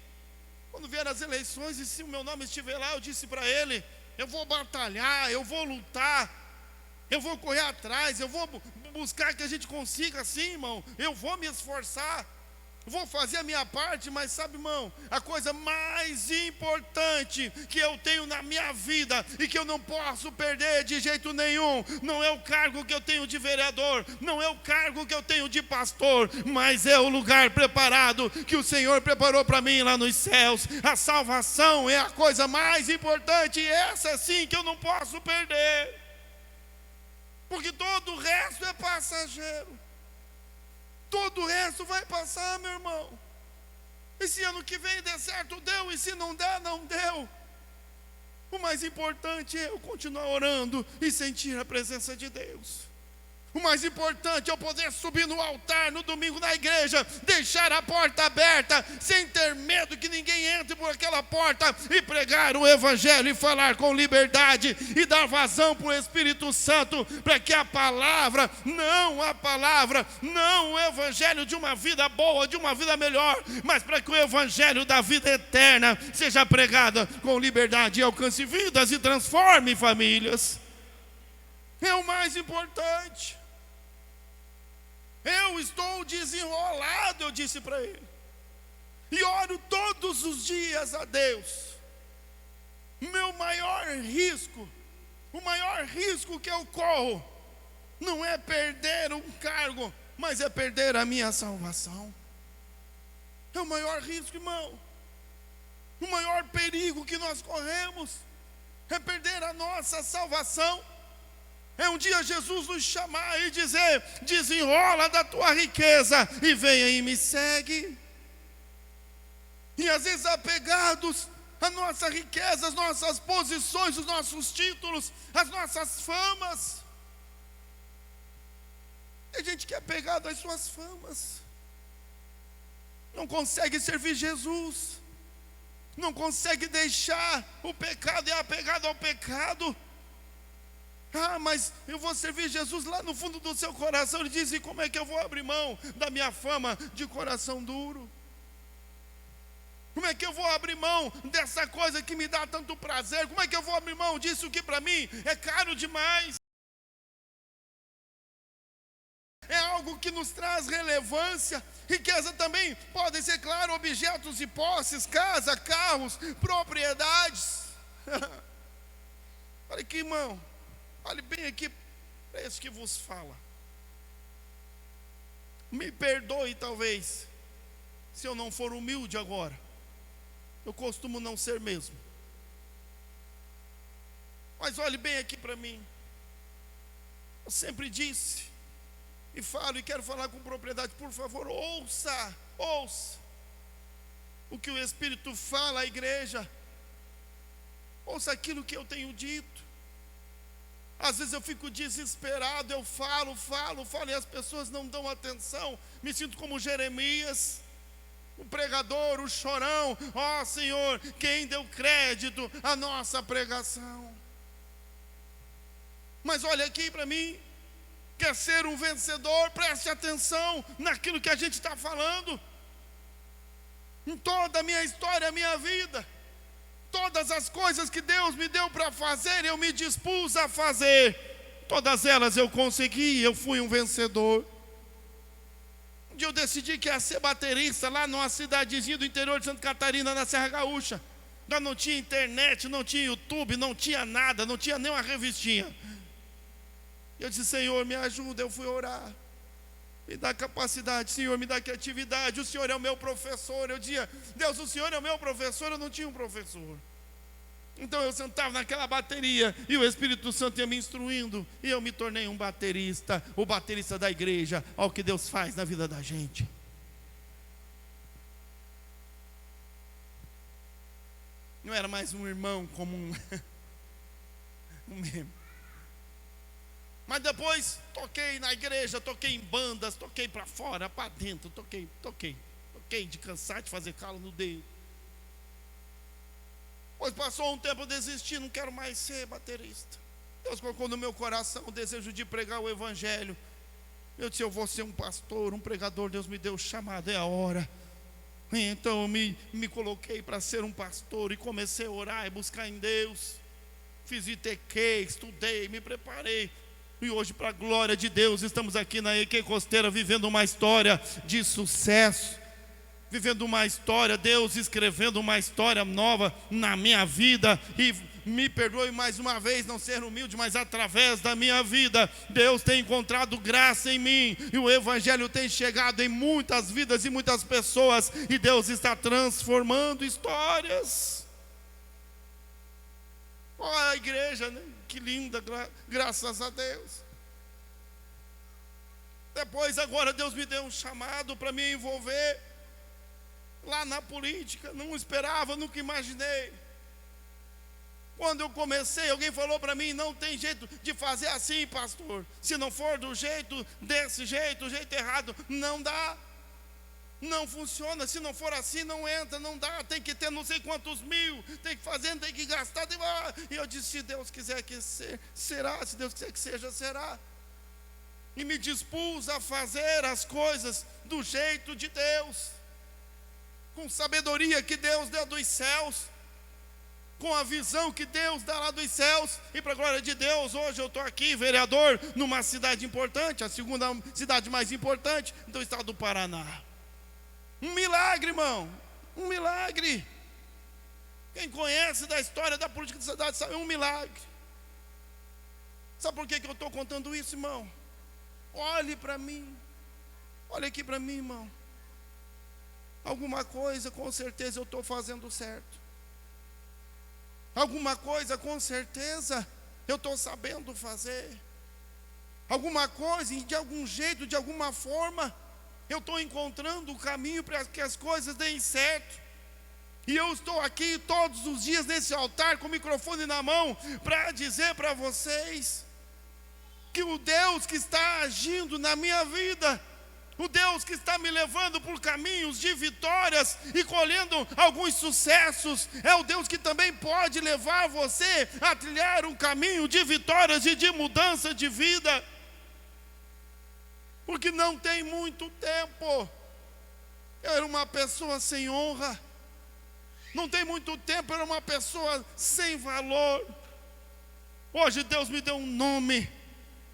quando vier as eleições, e se o meu nome estiver lá, eu disse para ele, eu vou batalhar, eu vou lutar, eu vou correr atrás, eu vou buscar que a gente consiga, sim, irmão. Eu vou me esforçar, vou fazer a minha parte. Mas sabe, irmão, a coisa mais importante que eu tenho na minha vida e que eu não posso perder de jeito nenhum, não é o cargo que eu tenho de vereador, não é o cargo que eu tenho de pastor, mas é o lugar preparado que o Senhor preparou para mim lá nos céus. A salvação é a coisa mais importante, e essa sim que eu não posso perder, porque todo o resto é passageiro. Todo o resto vai passar, meu irmão. E se ano que vem der certo, deu. E se não der, não deu. O mais importante é eu continuar orando e sentir a presença de Deus. O mais importante é eu poder subir no altar no domingo na igreja, deixar a porta aberta, sem ter medo que ninguém entre por aquela porta, e pregar o evangelho e falar com liberdade e dar vazão para o Espírito Santo, para que a palavra, não o evangelho de uma vida boa, de uma vida melhor, mas para que o evangelho da vida eterna seja pregado com liberdade e alcance vidas e transforme famílias. É o mais importante. Eu estou desenrolado, eu disse para ele, e oro todos os dias a Deus. Meu maior risco, o maior risco que eu corro, não é perder um cargo, mas é perder a minha salvação. É o maior risco, irmão. O maior perigo que nós corremos é perder a nossa salvação. É um dia Jesus nos chamar e dizer, desenrola da tua riqueza e venha e me segue. E às vezes apegados à nossa riqueza, às nossas posições, os nossos títulos, as nossas famas. Tem gente que é apegado às suas famas, não consegue servir Jesus, não consegue deixar o pecado, é apegado ao pecado. Mas eu vou servir Jesus. Lá no fundo do seu coração ele diz, e como é que eu vou abrir mão da minha fama de coração duro? Como é que eu vou abrir mão dessa coisa que me dá tanto prazer? Como é que eu vou abrir mão disso que para mim é caro demais? É algo que nos traz relevância. Riqueza também podem ser, claro, objetos e posses, casa, carros, propriedades. Olha aqui, irmão, olhe bem aqui para esse que vos fala. Me perdoe talvez se eu não for humilde agora. Eu costumo não ser mesmo. Mas olhe bem aqui para mim. Eu sempre disse, e falo e quero falar com propriedade, por favor, ouça o que o Espírito fala à igreja. Ouça aquilo que eu tenho dito. Às vezes eu fico desesperado, eu falo e as pessoas não dão atenção. Me sinto como Jeremias. o pregador, o chorão. Ó Senhor, quem deu crédito à nossa pregação? Mas olha aqui para mim, quer ser um vencedor, preste atenção naquilo que a gente está falando. Em toda a minha história, a minha vida, todas as coisas que Deus me deu para fazer, eu me dispus a fazer. Todas elas eu consegui, eu fui um vencedor. Um dia eu decidi que ia ser baterista lá numa cidadezinha do interior de Santa Catarina, na Serra Gaúcha. Lá não tinha internet, não tinha YouTube, não tinha nada, não tinha nem uma revistinha. Eu disse, Senhor, me ajuda. Eu fui orar, me dá capacidade, Senhor, me dá criatividade. O Senhor é o meu professor. Eu dizia, Deus, o Senhor é o meu professor. Eu não tinha um professor. Então eu sentava naquela bateria e o Espírito Santo ia me instruindo, e eu me tornei um baterista, o baterista da igreja. Olha o que Deus faz na vida da gente. Não era mais um irmão comum, um membro. Mas depois toquei na igreja, toquei em bandas, toquei para fora, para dentro, toquei de cansar de fazer calo no dedo. Pois passou um tempo, eu desisti, não quero mais ser baterista. Deus colocou no meu coração o desejo de pregar o evangelho. Eu disse, eu vou ser um pastor, um pregador. Deus me deu o chamado, é a hora. Então eu me coloquei para ser um pastor e comecei a orar e buscar em Deus. Fiz ITQ, estudei, me preparei. E hoje, para a glória de Deus, estamos aqui na EQ Costeira, vivendo uma história de sucesso, vivendo uma história, Deus escrevendo uma história nova na minha vida. E me perdoe mais uma vez não ser humilde, mas através da minha vida, Deus tem encontrado graça em mim, e o evangelho tem chegado em muitas vidas e muitas pessoas, e Deus está transformando histórias. Olha a igreja, né? Que linda, graças a Deus. Depois, agora Deus me deu um chamado para me envolver lá na política. Não esperava, nunca imaginei. Quando eu comecei, alguém falou para mim, não tem jeito de fazer assim, pastor. Se não for do jeito, desse jeito, do jeito errado, não dá. Não funciona, se não for assim não entra, não dá, tem que ter não sei quantos mil, tem que fazer, tem que gastar. E eu disse, se Deus quiser que será, se Deus quiser que seja, será. E me dispus a fazer as coisas do jeito de Deus, com sabedoria que Deus deu dos céus, com a visão que Deus dá lá dos céus. E para a glória de Deus, hoje eu estou aqui, vereador, numa cidade importante, a segunda cidade mais importante do estado do Paraná. Um milagre, irmão, um milagre. Quem conhece da história da política da cidade sabe, é um milagre. Sabe por que eu estou contando isso, irmão? Olhe para mim, olha aqui para mim, irmão. Alguma coisa com certeza eu estou fazendo certo. Alguma coisa com certeza eu estou sabendo fazer. Alguma coisa, de algum jeito, de alguma forma, eu estou encontrando o caminho para que as coisas deem certo. E eu estou aqui todos os dias nesse altar com o microfone na mão para dizer para vocês que o Deus que está agindo na minha vida, o Deus que está me levando por caminhos de vitórias e colhendo alguns sucessos, é o Deus que também pode levar você a trilhar um caminho de vitórias e de mudança de vida. Porque não tem muito tempo eu era uma pessoa sem honra. Não tem muito tempo eu era uma pessoa sem valor. Hoje Deus me deu um nome.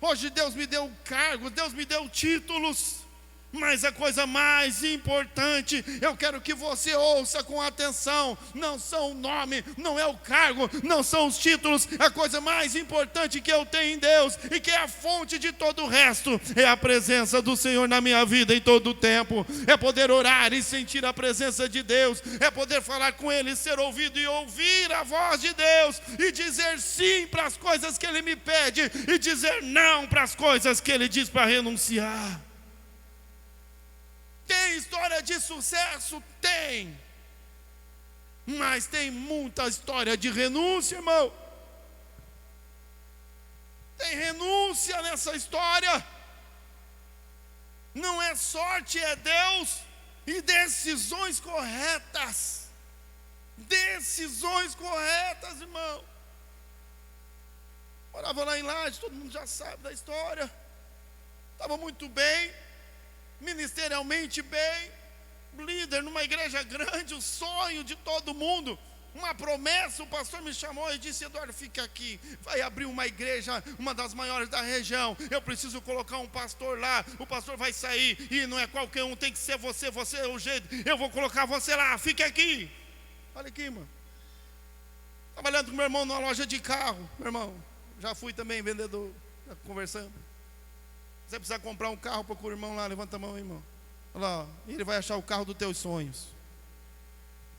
Hoje Deus me deu cargo. Deus me deu títulos. Mas a coisa mais importante, eu quero que você ouça com atenção, não são o nome, não é o cargo, não são os títulos. A coisa mais importante que eu tenho em Deus, e que é a fonte de todo o resto, é a presença do Senhor na minha vida em todo o tempo. É poder orar e sentir a presença de Deus, é poder falar com Ele, ser ouvido e ouvir a voz de Deus, e dizer sim para as coisas que Ele me pede, e dizer não para as coisas que Ele diz para renunciar. Tem história de sucesso? Tem. Mas tem muita história de renúncia, irmão. Tem renúncia nessa história. Não é sorte, é Deus. e decisões corretas. Decisões corretas, irmão. Morava lá em Laje, todo mundo já sabe da história. Estava muito bem, ministerialmente bem, líder numa igreja grande, o sonho de todo mundo, uma promessa. O pastor me chamou e disse: Eduardo, fica aqui, vai abrir uma igreja, uma das maiores da região, eu preciso colocar um pastor lá, o pastor vai sair, e não é qualquer um, tem que ser você, você é o jeito, eu vou colocar você lá, fique aqui. Olha aqui, irmão, trabalhando com meu irmão numa loja de carro, meu irmão, já fui também vendedor, já conversando. Se você precisar comprar um carro, procura o irmão lá, levanta a mão aí, irmão. Olha lá, e ele vai achar o carro dos teus sonhos.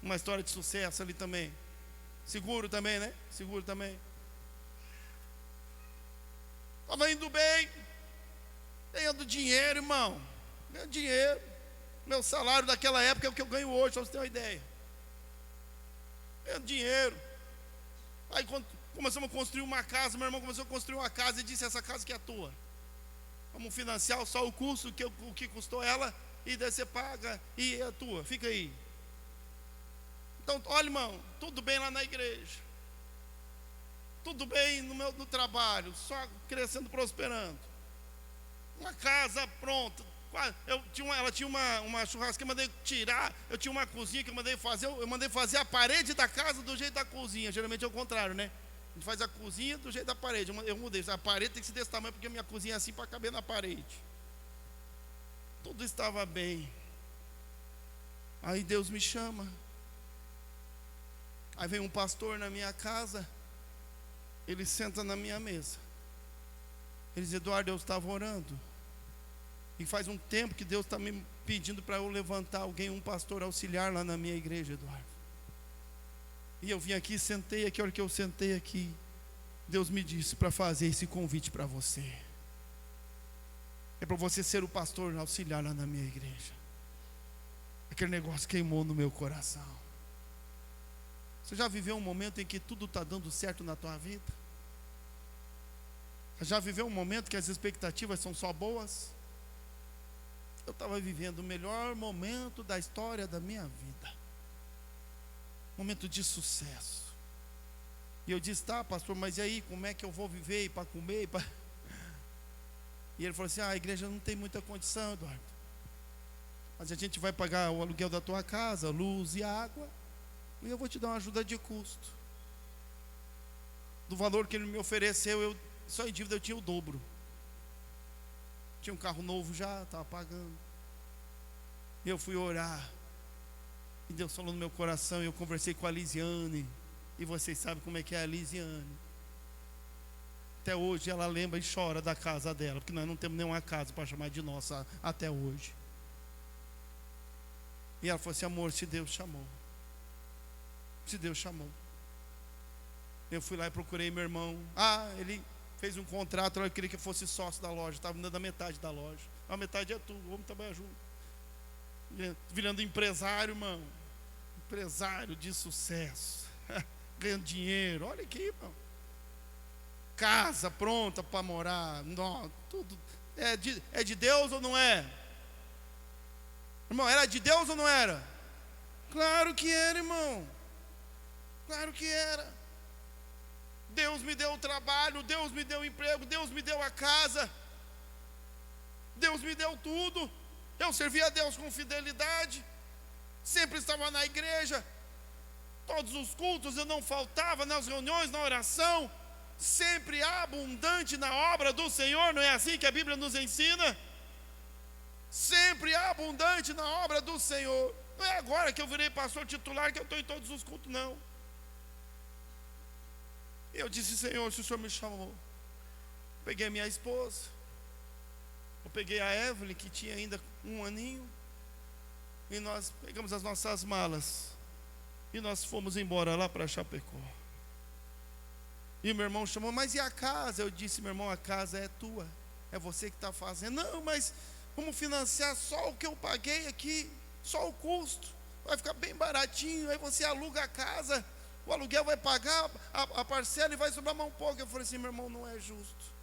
Uma história de sucesso ali também. Seguro também, né? Seguro também. Estava indo bem, ganhando dinheiro, irmão. Ganhando dinheiro. Meu salário daquela época é o que eu ganho hoje, só você ter uma ideia. Ganhando dinheiro. Aí quando começamos a construir uma casa, meu irmão começou a construir uma casa e disse: essa casa que é tua. Vamos financiar só o custo, o que custou ela, e daí você paga, e é tua, fica aí. Então, olha, irmão, tudo bem lá na igreja, tudo bem no trabalho, só crescendo, prosperando. Uma casa pronta. Ela tinha uma churrasqueira, eu mandei tirar. Eu tinha uma cozinha que eu mandei fazer a parede da casa do jeito da cozinha. Geralmente é o contrário, né? A gente faz a cozinha do jeito da parede. Eu mudei, a parede tem que ser desse tamanho, porque a minha cozinha é assim para caber na parede. Tudo estava bem. Aí Deus me chama. Aí vem um pastor na minha casa. Ele senta na minha mesa. Ele diz: Eduardo, eu estava orando, e faz um tempo que Deus está me pedindo para eu levantar alguém, um pastor auxiliar lá na minha igreja, Eduardo. E eu vim aqui, sentei aqui. A hora que eu sentei aqui, Deus me disse para fazer esse convite para você. É para você ser o pastor auxiliar lá na minha igreja. Aquele negócio queimou no meu coração. Você já viveu um momento em que tudo está dando certo na tua vida? Você já viveu um momento que as expectativas são só boas? Eu estava vivendo o melhor momento da história da minha vida. Momento de sucesso. E eu disse: tá, pastor, mas e aí, como é que eu vou viver, e para comer? E ele falou assim: a igreja não tem muita condição, Eduardo, mas a gente vai pagar o aluguel da tua casa, luz e água, e eu vou te dar uma ajuda de custo. Do valor que ele me ofereceu, só em dívida eu tinha o dobro. Tinha um carro novo já, estava pagando. E eu fui orar, e Deus falou no meu coração. E eu conversei com a Lisiane, e vocês sabem como é que é a Lisiane. Até hoje ela lembra e chora da casa dela, porque nós não temos nenhuma casa para chamar de nossa até hoje. E ela falou assim: amor, se Deus chamou, se Deus chamou. Eu fui lá e procurei meu irmão. Ele fez um contrato, eu queria que eu fosse sócio da loja, estava me dando a metade da loja. A metade é tudo, vamos trabalhar junto. Virando empresário, irmão. Empresário de sucesso, ganhando dinheiro. Olha aqui, irmão. Casa pronta para morar. Não, tudo é de Deus ou não é? Irmão, era de Deus ou não era? Claro que era, irmão. Claro que era. Deus me deu o trabalho, Deus me deu o emprego, Deus me deu a casa, Deus me deu tudo. Eu servia a Deus com fidelidade, sempre estava na igreja, todos os cultos eu não faltava, nas reuniões, na oração, sempre abundante na obra do Senhor. Não é assim que a Bíblia nos ensina? Sempre abundante na obra do Senhor. Não é agora que eu virei pastor titular que eu estou em todos os cultos, não. Eu disse: Senhor, se o Senhor me chamou. Peguei a minha esposa, eu peguei a Evelyn, que tinha ainda um aninho, e nós pegamos as nossas malas e nós fomos embora lá para Chapecó. E meu irmão chamou: mas e a casa? Eu disse: meu irmão, a casa é tua, é você que está fazendo. Não, mas vamos financiar só o que eu paguei aqui, só o custo, vai ficar bem baratinho. Aí você aluga a casa, o aluguel vai pagar a parcela e vai sobrar mais um pouco. Eu falei assim: meu irmão, não é justo.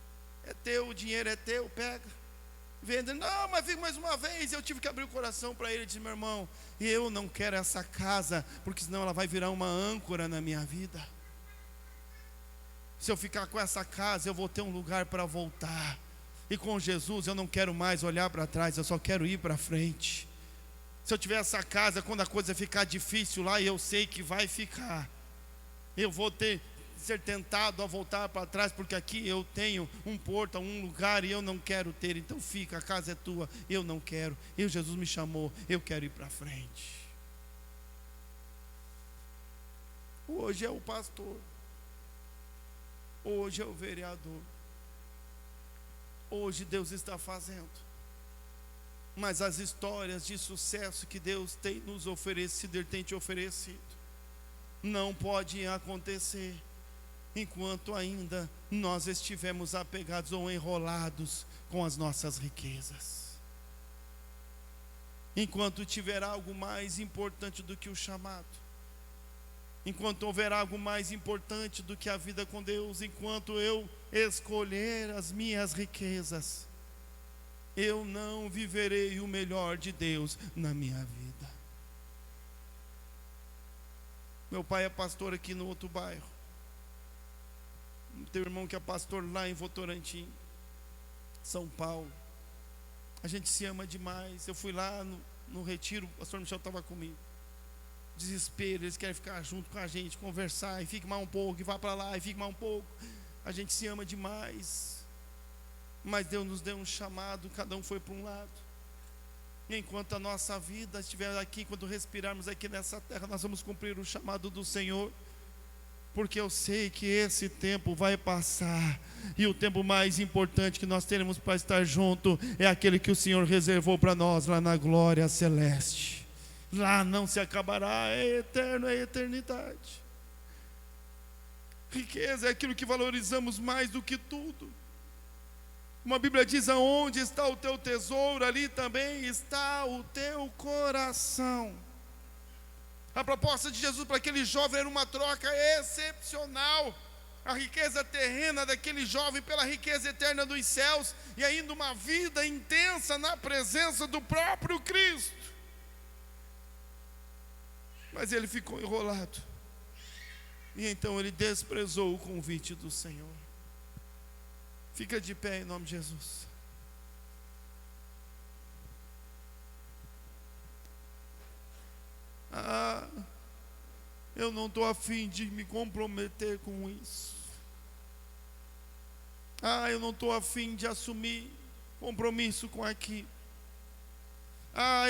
É teu, o dinheiro é teu, pega. Vendo, não, mas fica mais uma vez. Eu tive que abrir o coração para ele e disse: meu irmão, eu não quero essa casa, porque senão ela vai virar uma âncora na minha vida. Se eu ficar com essa casa, eu vou ter um lugar para voltar. E com Jesus eu não quero mais olhar para trás, eu só quero ir para frente. Se eu tiver essa casa, quando a coisa ficar difícil lá, e eu sei que vai ficar, eu vou ser tentado a voltar para trás, porque aqui eu tenho um porto, um lugar, e eu não quero ter. Então fica, a casa é tua, eu não quero. Jesus me chamou, eu quero ir para frente. Hoje é o pastor, hoje é o vereador, hoje Deus está fazendo. Mas as histórias de sucesso que Deus tem nos oferecido, Ele tem te oferecido, não podem acontecer enquanto ainda nós estivermos apegados ou enrolados com as nossas riquezas. Enquanto tiver algo mais importante do que o chamado, enquanto houver algo mais importante do que a vida com Deus, enquanto eu escolher as minhas riquezas, eu não viverei o melhor de Deus na minha vida. Meu pai é pastor aqui no outro bairro. Tem um irmão que é pastor lá em Votorantim, São Paulo. A gente se ama demais. Eu fui lá no retiro, o pastor Michel estava comigo. Desespero, eles querem ficar junto com a gente, conversar, e fique mais um pouco, e vá para lá, e fique mais um pouco. A gente se ama demais. Mas Deus nos deu um chamado, cada um foi para um lado. E enquanto a nossa vida estiver aqui, quando respirarmos aqui nessa terra, nós vamos cumprir o chamado do Senhor. Porque eu sei que esse tempo vai passar, e o tempo mais importante que nós teremos para estar junto é aquele que o Senhor reservou para nós lá na glória celeste. Lá não se acabará, é eterno, é eternidade. Riqueza é aquilo que valorizamos mais do que tudo. Uma Bíblia diz: aonde está o teu tesouro, ali também está o teu coração. A proposta de Jesus para aquele jovem era uma troca excepcional. A riqueza terrena daquele jovem pela riqueza eterna dos céus, e ainda uma vida intensa na presença do próprio Cristo. Mas ele ficou enrolado, e então ele desprezou o convite do Senhor. Fica de pé em nome de Jesus. Eu não estou afim de me comprometer com isso. Eu não estou afim de assumir compromisso com aquilo.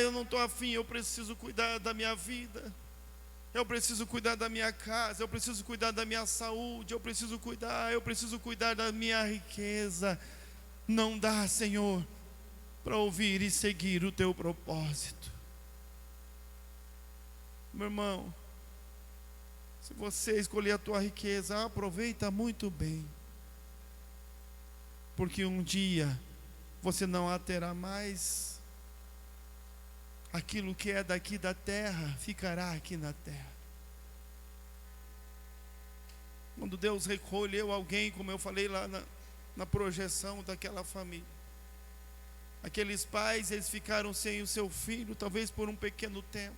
Eu não estou afim, eu preciso cuidar da minha vida. Eu preciso cuidar da minha casa, eu preciso cuidar da minha saúde, eu preciso cuidar da minha riqueza. Não dá, Senhor, para ouvir e seguir o teu propósito. Meu irmão, se você escolher a tua riqueza, aproveita muito bem, porque um dia você não a terá mais. Aquilo que é daqui da terra ficará aqui na terra. Quando Deus recolheu alguém, como eu falei lá na projeção daquela família, aqueles pais, eles ficaram sem o seu filho, talvez por um pequeno tempo.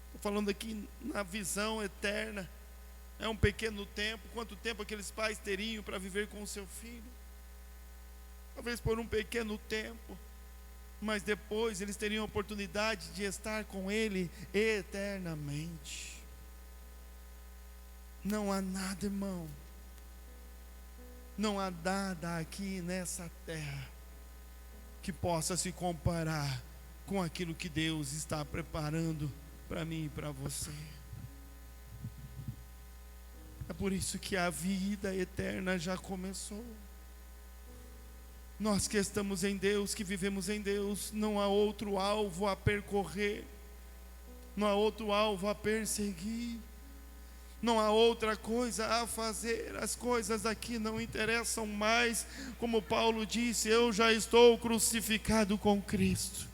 Estou falando aqui na visão eterna, é um pequeno tempo. Quanto tempo aqueles pais teriam para viver com o seu filho? Talvez por um pequeno tempo, mas depois eles teriam a oportunidade de estar com ele eternamente. Não há nada, irmão, não há nada aqui nessa terra que possa se comparar com aquilo que Deus está preparando para mim e para você. É por isso que a vida eterna já começou. Nós que estamos em Deus, que vivemos em Deus, não há outro alvo a percorrer, não há outro alvo a perseguir, não há outra coisa a fazer. As coisas aqui não interessam mais. Como Paulo disse: eu já estou crucificado com Cristo.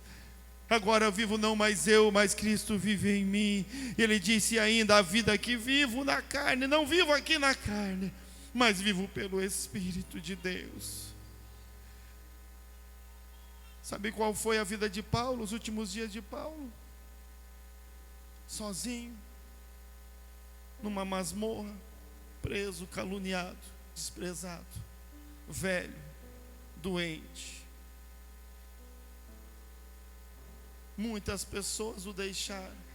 Agora vivo não mais eu, mas Cristo vive em mim. Ele disse ainda: a vida que vivo na carne, não vivo aqui na carne, mas vivo pelo Espírito de Deus. Sabe qual foi a vida de Paulo, os últimos dias de Paulo? Sozinho, numa masmorra, preso, caluniado, desprezado, velho, doente. Muitas pessoas o deixaram.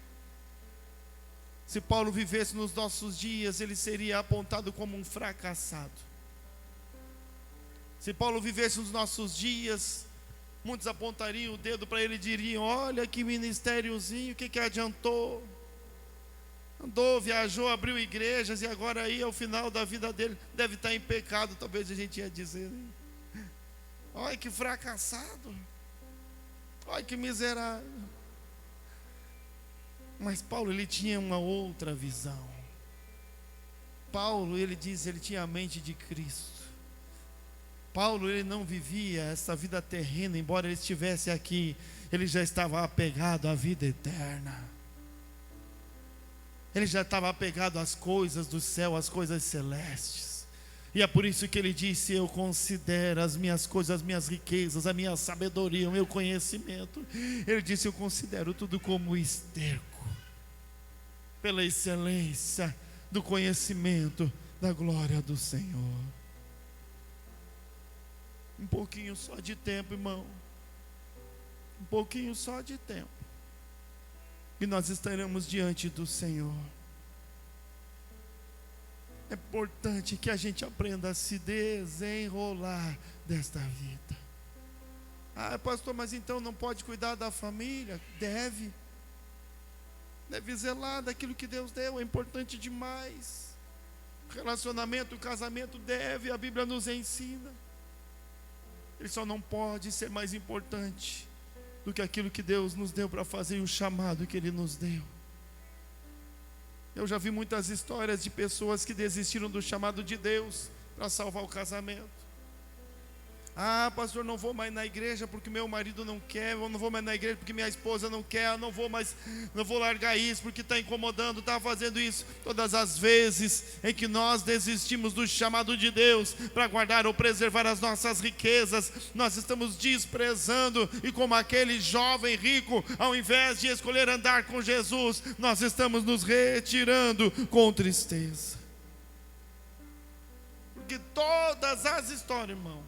Se Paulo vivesse nos nossos dias, ele seria apontado como um fracassado. Se Paulo vivesse nos nossos dias, muitos apontariam o dedo para ele e diriam: olha que ministériozinho, o que adiantou? Andou, viajou, abriu igrejas e agora aí ao final da vida dele deve estar em pecado, talvez a gente ia dizer, né? Olha que fracassado, olha que miserável. Mas Paulo, ele tinha uma outra visão. Paulo, ele diz, ele tinha a mente de Cristo. Paulo, ele não vivia essa vida terrena, embora ele estivesse aqui, ele já estava apegado à vida eterna. Ele já estava apegado às coisas do céu, às coisas celestes. E é por isso que ele disse: eu considero as minhas coisas, as minhas riquezas, a minha sabedoria, o meu conhecimento. Ele disse: eu considero tudo como esterco, pela excelência do conhecimento da glória do Senhor. Um pouquinho só de tempo, irmão. Um pouquinho só de tempo, e nós estaremos diante do Senhor. É importante que a gente aprenda a se desenrolar desta vida. Ah, pastor, mas então não pode cuidar da família? Deve zelar daquilo que Deus deu, é importante demais. O relacionamento, o casamento deve, a Bíblia nos ensina. Ele só não pode ser mais importante do que aquilo que Deus nos deu para fazer e o chamado que Ele nos deu. Eu já vi muitas histórias de pessoas que desistiram do chamado de Deus para salvar o casamento. Ah, pastor, não vou mais na igreja porque meu marido não quer, eu não vou mais na igreja porque minha esposa não quer, eu não vou largar isso porque está incomodando, está fazendo isso. Todas as vezes em que nós desistimos do chamado de Deus para guardar ou preservar as nossas riquezas, nós estamos desprezando, e como aquele jovem rico, ao invés de escolher andar com Jesus, nós estamos nos retirando com tristeza. Porque todas as histórias, irmão,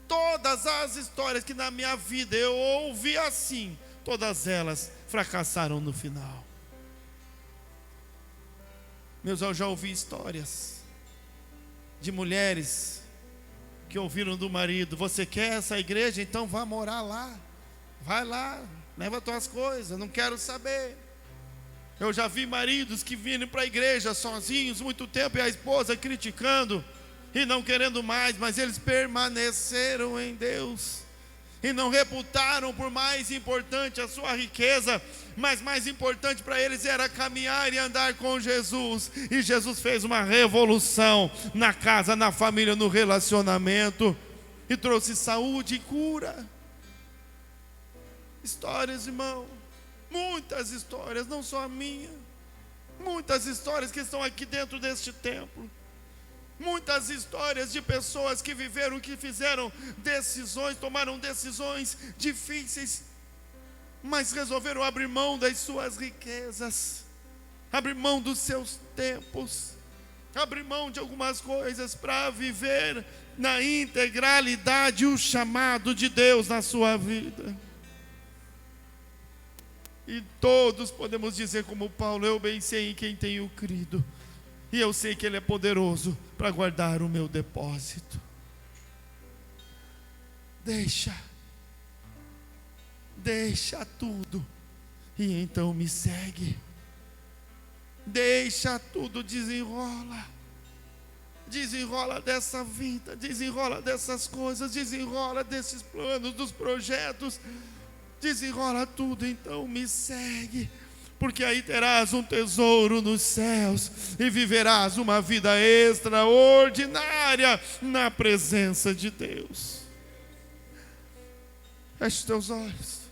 todas as histórias que na minha vida eu ouvi assim, todas elas fracassaram no final. Eu já ouvi histórias de mulheres que ouviram do marido: você quer essa igreja? Então vá morar lá. Vai lá, leva tuas coisas, não quero saber. Eu já vi maridos que viram para a igreja sozinhos muito tempo, e a esposa criticando e não querendo mais, mas eles permaneceram em Deus e não reputaram por mais importante a sua riqueza, mas mais importante para eles era caminhar e andar com Jesus. E Jesus fez uma revolução na casa, na família, no relacionamento, e trouxe saúde e cura. Histórias, irmão, muitas histórias, não só a minha, muitas histórias que estão aqui dentro deste templo. Muitas histórias de pessoas que viveram, que fizeram decisões, tomaram decisões difíceis, mas resolveram abrir mão das suas riquezas, abrir mão dos seus tempos, abrir mão de algumas coisas para viver na integralidade o chamado de Deus na sua vida. E todos podemos dizer como Paulo: eu bem sei em quem tenho crido, e eu sei que Ele é poderoso para guardar o meu depósito. Deixa tudo e então me segue. Deixa tudo, desenrola dessa vida, desenrola dessas coisas, desenrola desses planos, dos projetos, desenrola tudo, então me segue. Porque aí terás um tesouro nos céus e viverás uma vida extraordinária na presença de Deus. Feche os teus olhos.